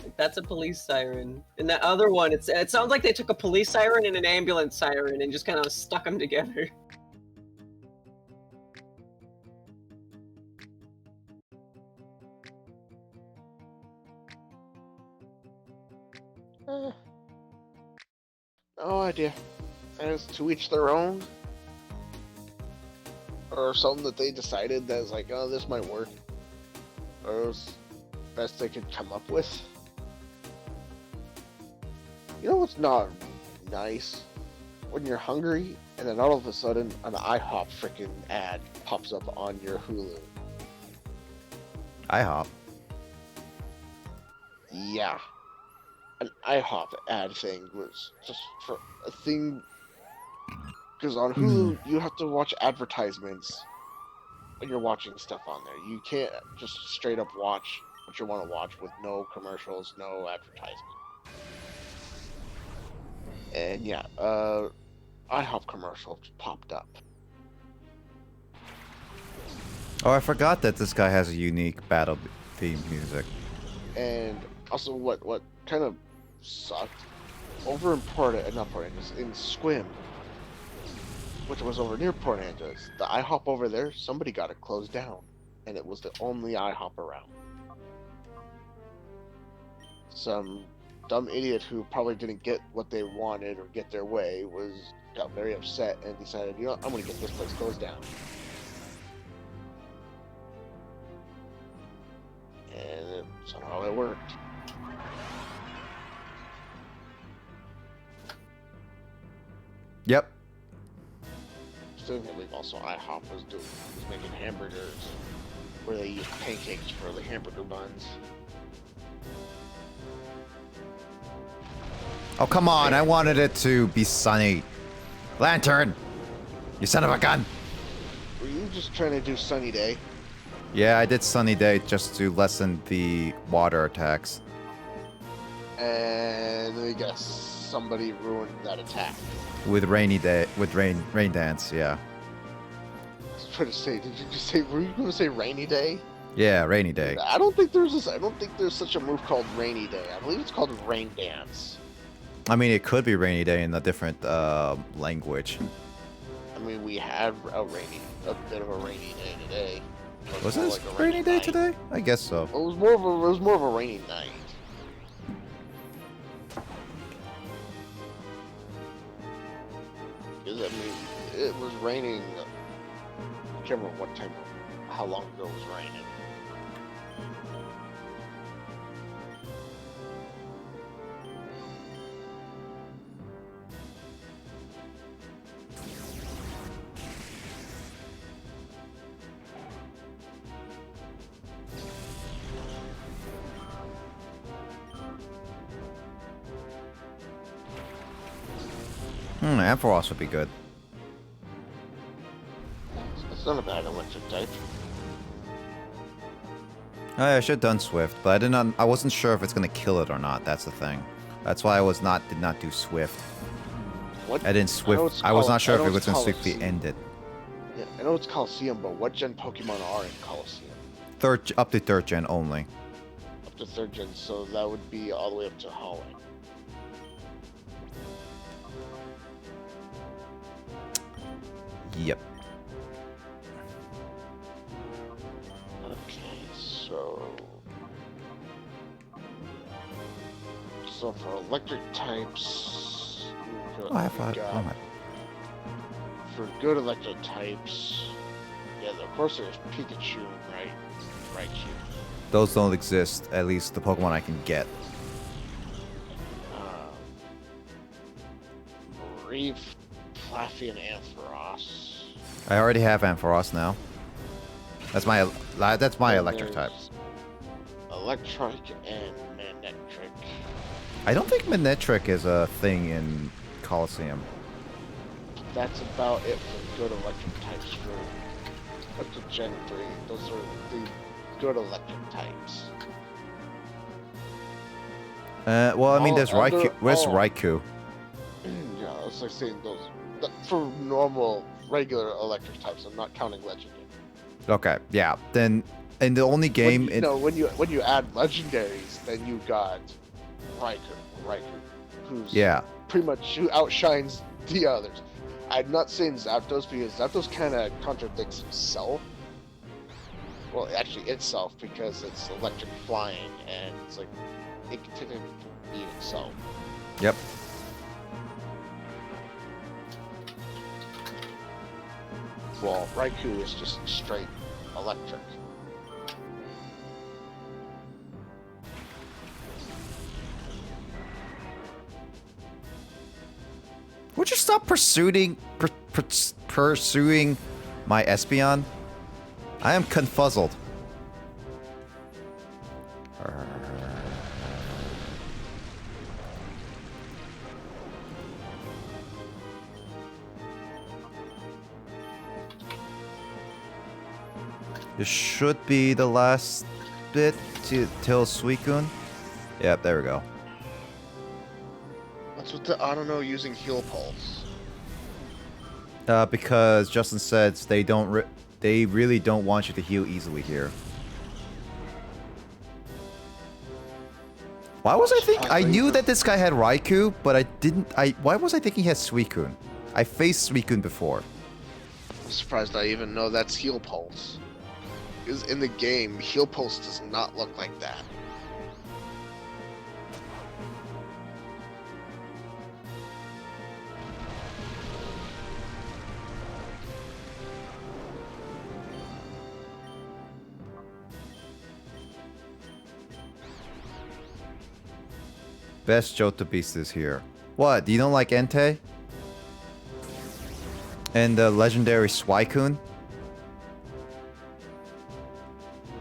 Like that's a police siren. And that other one, it sounds like they took a police siren and an ambulance siren and just kind of stuck them together. No idea. As to each their own. Or something that they decided that was like, oh, this might work. Or it was best they could come up with. You know what's not nice? When you're hungry, and then all of a sudden, an IHOP freaking ad pops up on your Hulu. IHOP. Yeah. An IHOP ad thing was just for a thing. Because on Hulu, you have to watch advertisements when you're watching stuff on there. You can't just straight up watch what you want to watch with no commercials, no advertisement. And yeah, IHOP commercial popped up. Oh, I forgot that this guy has a unique battle theme music. And also, what kind of sucked over in not Port Angeles, in Squim, which was over near Port Angeles, the IHOP over there, somebody got it closed down, and it was the only IHOP around. Some dumb idiot who probably didn't get what they wanted or get their way got very upset and decided, you know, I'm gonna get this place closed down. And somehow it worked. Yep. Secondly, also IHOP was making hamburgers where they use pancakes for the hamburger buns. Oh, come on. I wanted it to be sunny. Lantern! You son of a gun! Were you just trying to do sunny day? Yeah, I did sunny day just to lessen the water attacks. And I guess somebody ruined that attack. With rainy day, with rain dance, yeah. I was trying to say, were you going to say rainy day? Yeah, rainy day. I don't think there's such a move called rainy day. I believe it's called rain dance. I mean, it could be rainy day in a different language. I mean, we had a bit of a rainy day today. Was this like a rainy day night. today? I guess so. It was more of a rainy night. Because I mean, it was raining. I can't remember how long ago it was raining. Ampharos would be good. It's not a bad electric type. Oh, yeah, I should have done Swift, but I wasn't sure if it's gonna kill it or not. That's the thing. That's why I did not do Swift. What? I didn't Swift. I was not sure if it was gonna swiftly end it. Yeah, I know it's Colosseum, but what gen Pokemon are in Colosseum? Up to 3rd gen only. Up to 3rd gen, so that would be all the way up to Hallway. Yep. Okay, so for electric types, for good electric types, yeah, of course there's Pikachu, right? Raichu. Those don't exist. At least the Pokemon I can get. Reef, Flaffy, and Ampharos. I already have Ampharos now. That's my electric type. Electric and Manectric. I don't think Manectric is a thing in Colosseum. That's about it for good electric types for up to Gen 3. Those are the good electric types. Well, I mean, there's Raikou. Where's all- Raikou? Yeah, it's like saying those for normal, regular electric types. I'm not counting legendary. Okay, yeah. Then, in the only game, when you add legendaries, then you got Raikou, who's pretty much who outshines the others. I'm not saying Zapdos because Zapdos kind of contradicts himself. Well, actually itself, because it's electric flying and it's like it can technically be itself. Yep. Well, Raikou is just straight electric. Would you stop pursuing my Espeon? I am confuzzled. This should be the last bit till Suicune. Yep, there we go. What's with the I don't know using heal pulse? Because Justin said they really don't want you to heal easily here. Why was I knew that this guy had Raikou, but I didn't. Why was I thinking he had Suicune? I faced Suicune before. I'm surprised I even know that's heal pulse. Because in the game, heal pulse does not look like that. Best Johto Beast is here. What? Do you don't like Entei? And the legendary Suicune?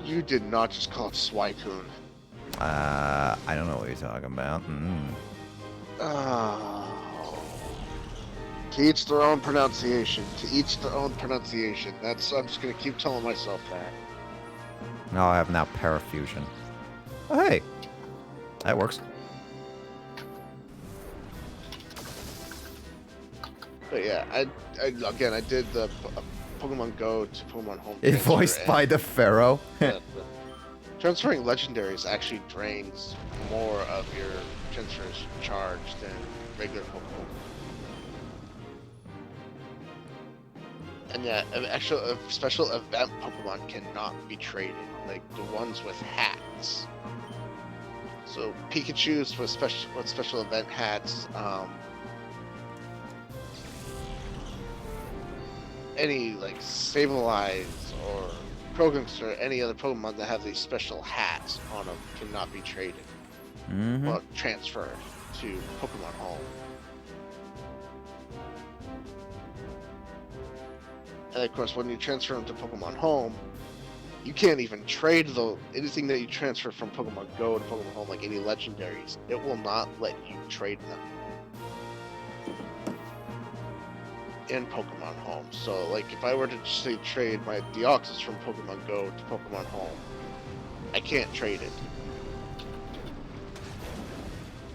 You did not just call it Suicune. I don't know what you're talking about. Oh. To each their own pronunciation. To each their own pronunciation. I'm just gonna keep telling myself that. Now I have Parafusion. Oh, hey. That works. But yeah, I did the Pokemon Go to Pokemon Home. It's voiced by the Pharaoh. Transferring legendaries actually drains more of your transfers charge than regular Pokemon. And yeah, actual special event Pokemon cannot be traded, like the ones with hats. So Pikachu's with special event hats. Any like Sableye or Krogans or any other Pokemon that have these special hats on them cannot be traded or transferred to Pokemon Home. And of course, when you transfer them to Pokemon Home, you can't even trade anything that you transfer from Pokemon Go to Pokemon Home, like any legendaries. It will not let you trade them in Pokemon Home. So like if I were to say trade my Deoxys from Pokemon Go to Pokemon Home, I can't trade it.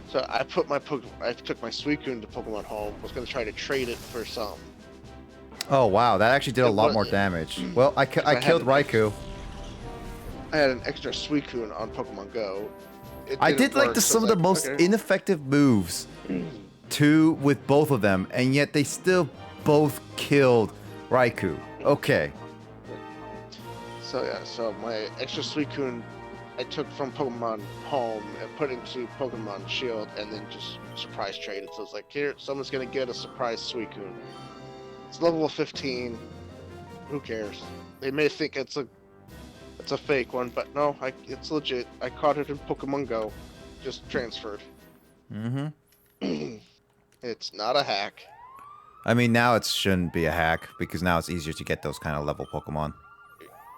So I took my Suicune to Pokemon Home, was going to try to trade it for some. Oh wow, that actually did a lot more damage. Well, I killed Raikou. I had an extra Suicune on Pokemon Go. I did like some of the most ineffective moves with both of them, and yet they still both killed Raikou. Okay. So yeah, so my extra Suicune I took from Pokemon Home and put into Pokemon Shield, and then just surprise traded. So it's like, here, someone's gonna get a surprise Suicune. It's level 15. Who cares? They may think it's a fake one, but no, it's legit. I caught it in Pokemon Go, just transferred. It's not a hack. I mean, now it shouldn't be a hack because now it's easier to get those kind of level Pokemon.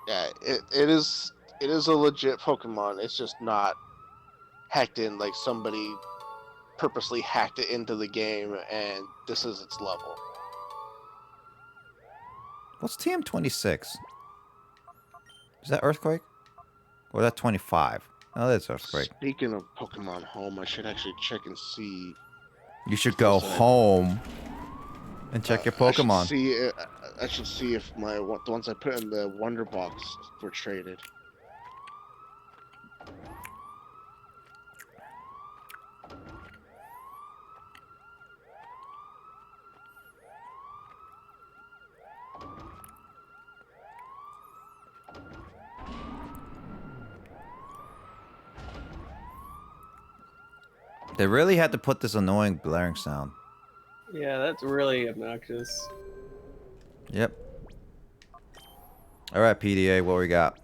Yeah, it is a legit Pokemon. It's just not hacked in like somebody purposely hacked it into the game and this is its level. What's TM26? Is that Earthquake? Or is that 25? Oh, that's Earthquake. Speaking of Pokemon Home, I should actually check and see. You should go home and check your Pokemon. I should see if the ones I put in the Wonder Box were traded. They really had to put this annoying blaring sound. Yeah, that's really obnoxious. Yep. Alright, PDA, what we got?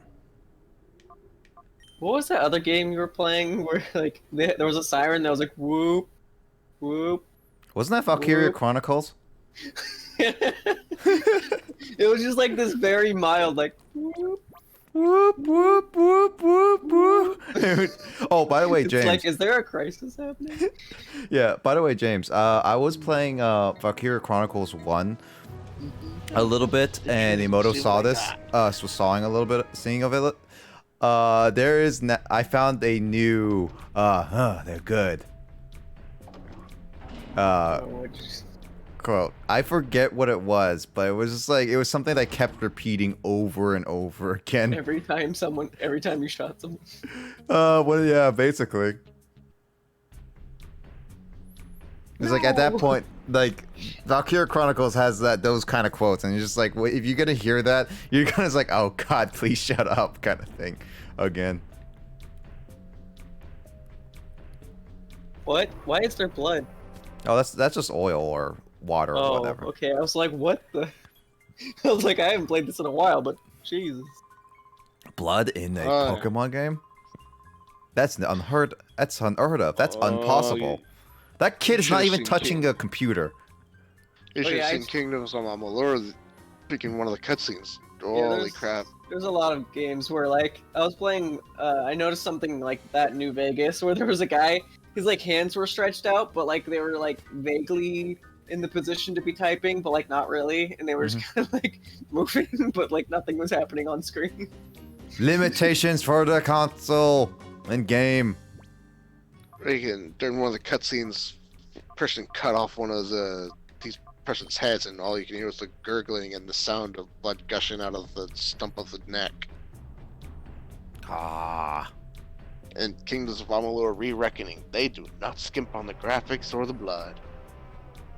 What was that other game you were playing where like there was a siren that was like whoop, whoop? Wasn't that Valkyria Chronicles? It was just like this very mild like whoop. Whoop, whoop, whoop, whoop, whoop. Oh, by the way, James. It's like, is there a crisis happening? Yeah, by the way, James, I was playing Valkyria Chronicles 1 a little bit, and Emoto saw this. Was sawing a little bit, seeing of it. There is. I found a new. They're good. Quote. I forget what it was, but it was just like it was something that kept repeating over and over again. Every time you shot someone. Well, yeah, basically. It's like at that point, like Valkyria Chronicles has those kind of quotes, and you're just like, if you're gonna hear that, you're gonna like, oh God, please shut up, kind of thing, again. What? Why is there blood? Oh, that's just oil or water or whatever. Okay. I was like, what the? I was like, I haven't played this in a while, but Jesus. Blood in a Pokemon game? That's unheard. That's unheard of. That's impossible. That kid is not even touching a computer. You should have seen Kingdoms of Amalur picking one of the cutscenes. Holy crap. There's a lot of games where, like, I was playing, I noticed something like that in New Vegas, where there was a guy, his, like, hands were stretched out, but, like, they were, like, vaguely in the position to be typing, but, like, not really, and they were just kind of, like, moving, but, like, nothing was happening on screen. Limitations for the console and game. During one of the cutscenes, person cut off one of these person's heads, and all you can hear was the gurgling and the sound of blood gushing out of the stump of the neck. And Kingdoms of Amalur Re-Reckoning, they do not skimp on the graphics or the blood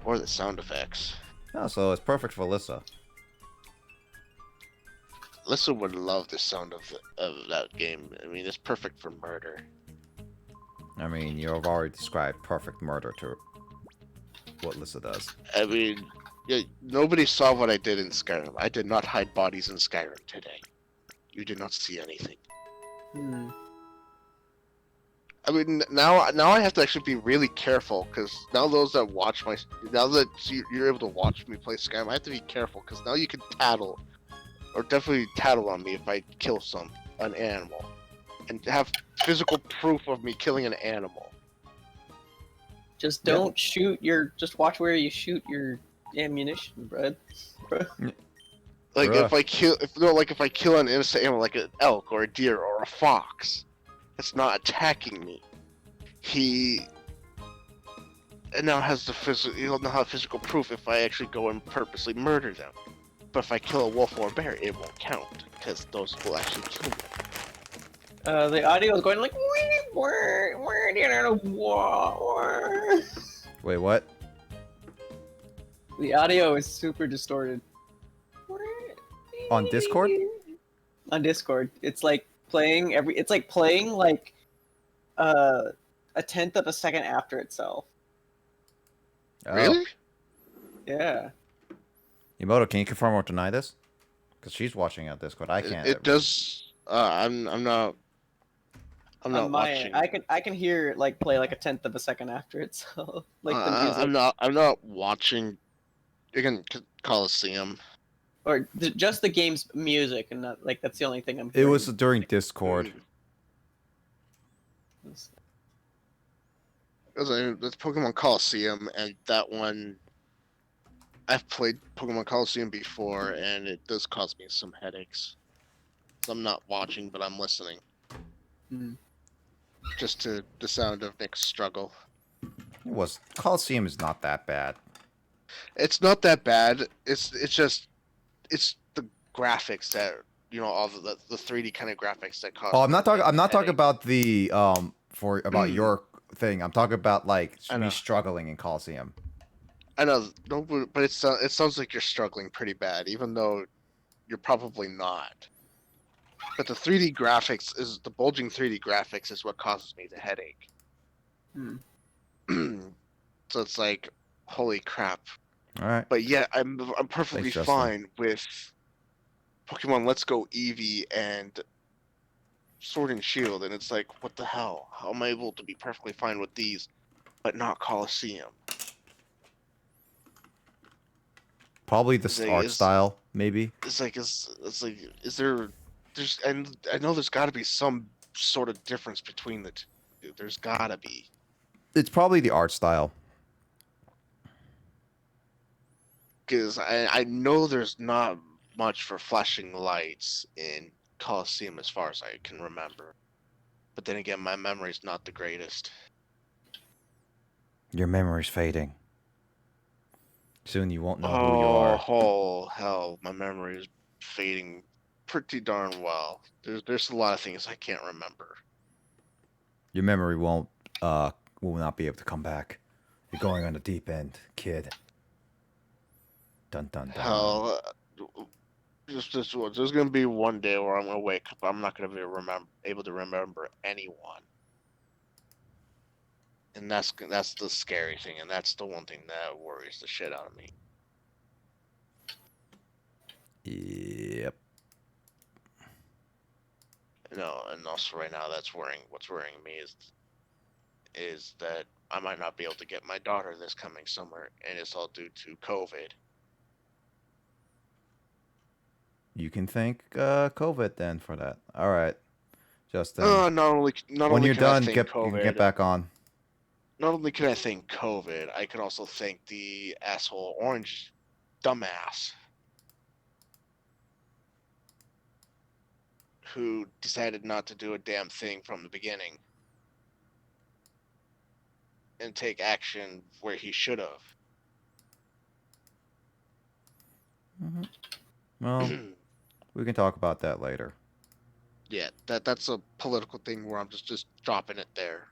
or the sound effects. Oh, so it's perfect for Alyssa. Alyssa would love the sound of that game. I mean, it's perfect for murder. I mean, you've already described perfect murder to what Alyssa does. I mean, nobody saw what I did in Skyrim. I did not hide bodies in Skyrim today. You did not see anything. I mean, now I have to actually be really careful, because now that you're able to watch me play Skyrim, I have to be careful, because now you can tattle, or definitely tattle on me if I kill an animal, and have physical proof of me killing an animal. Just don't shoot just watch where you shoot your ammunition, bro. Like if I kill an innocent animal like an elk or a deer or a fox, it's not attacking me. He'll now have physical proof if I actually go and purposely murder them. But if I kill a wolf or a bear, it won't count, because those will actually kill me. The audio is going like, Wait, what? The audio is super distorted. On Discord? On Discord, it's like playing like a tenth of a second after itself. Oh. Really? Yeah. Emoto, can you confirm or deny this? Because she's watching on Discord. I can't. It does. I'm not watching. I can hear it like play like a tenth of a second after itself. Like the music. I'm not watching. Again, Colosseum. Or just the game's music, and not like that's the only thing I'm It hearing. was during Discord. It's Pokemon Colosseum, and that one, I've played Pokemon Colosseum before, and it does cause me some headaches. So I'm not watching, but I'm listening. Just to the sound of Nick's struggle. Colosseum is not that bad. It's not that bad. It's the graphics that all the 3D kind of graphics that cause. Oh, I'm not talking about the about your thing. I'm talking about like me struggling in Colosseum. I know, no, but it sounds like you're struggling pretty bad, even though you're probably not. But the 3D graphics the bulging 3D graphics is what causes me the headache. So it's like, holy crap. All right. But yeah, I'm perfectly fine with Pokemon Let's Go Eevee and Sword and Shield, and it's like, what the hell? How am I able to be perfectly fine with these, but not Colosseum? Probably the art style, maybe. It's like, is there? And I know there's got to be some sort of difference between the two. There's got to be. It's probably the art style. because I know there's not much for flashing lights in Colosseum as far as I can remember. But then again, my memory's not the greatest. Your memory's fading. Soon you won't know who you are. Oh, hell, my memory is fading pretty darn well. There's a lot of things I can't remember. Your memory will not be able to come back. You're going on the deep end, kid. Dun dun dun. Hell, there's gonna be one day where I'm gonna wake up. I'm not gonna be able to remember anyone, and that's the scary thing, and that's the one thing that worries the shit out of me. Yep. No, and also right now what's worrying me is that I might not be able to get my daughter this coming summer, and it's all due to COVID. You can thank COVID then for that. All right, Justin. Not only when you're can I done, thank you COVID, can get back on. Not only can I thank COVID, I can also thank the asshole orange dumbass who decided not to do a damn thing from the beginning and take action where he should have. Mm-hmm. Well, we can talk about that later. Yeah, that's a political thing where I'm just dropping it there.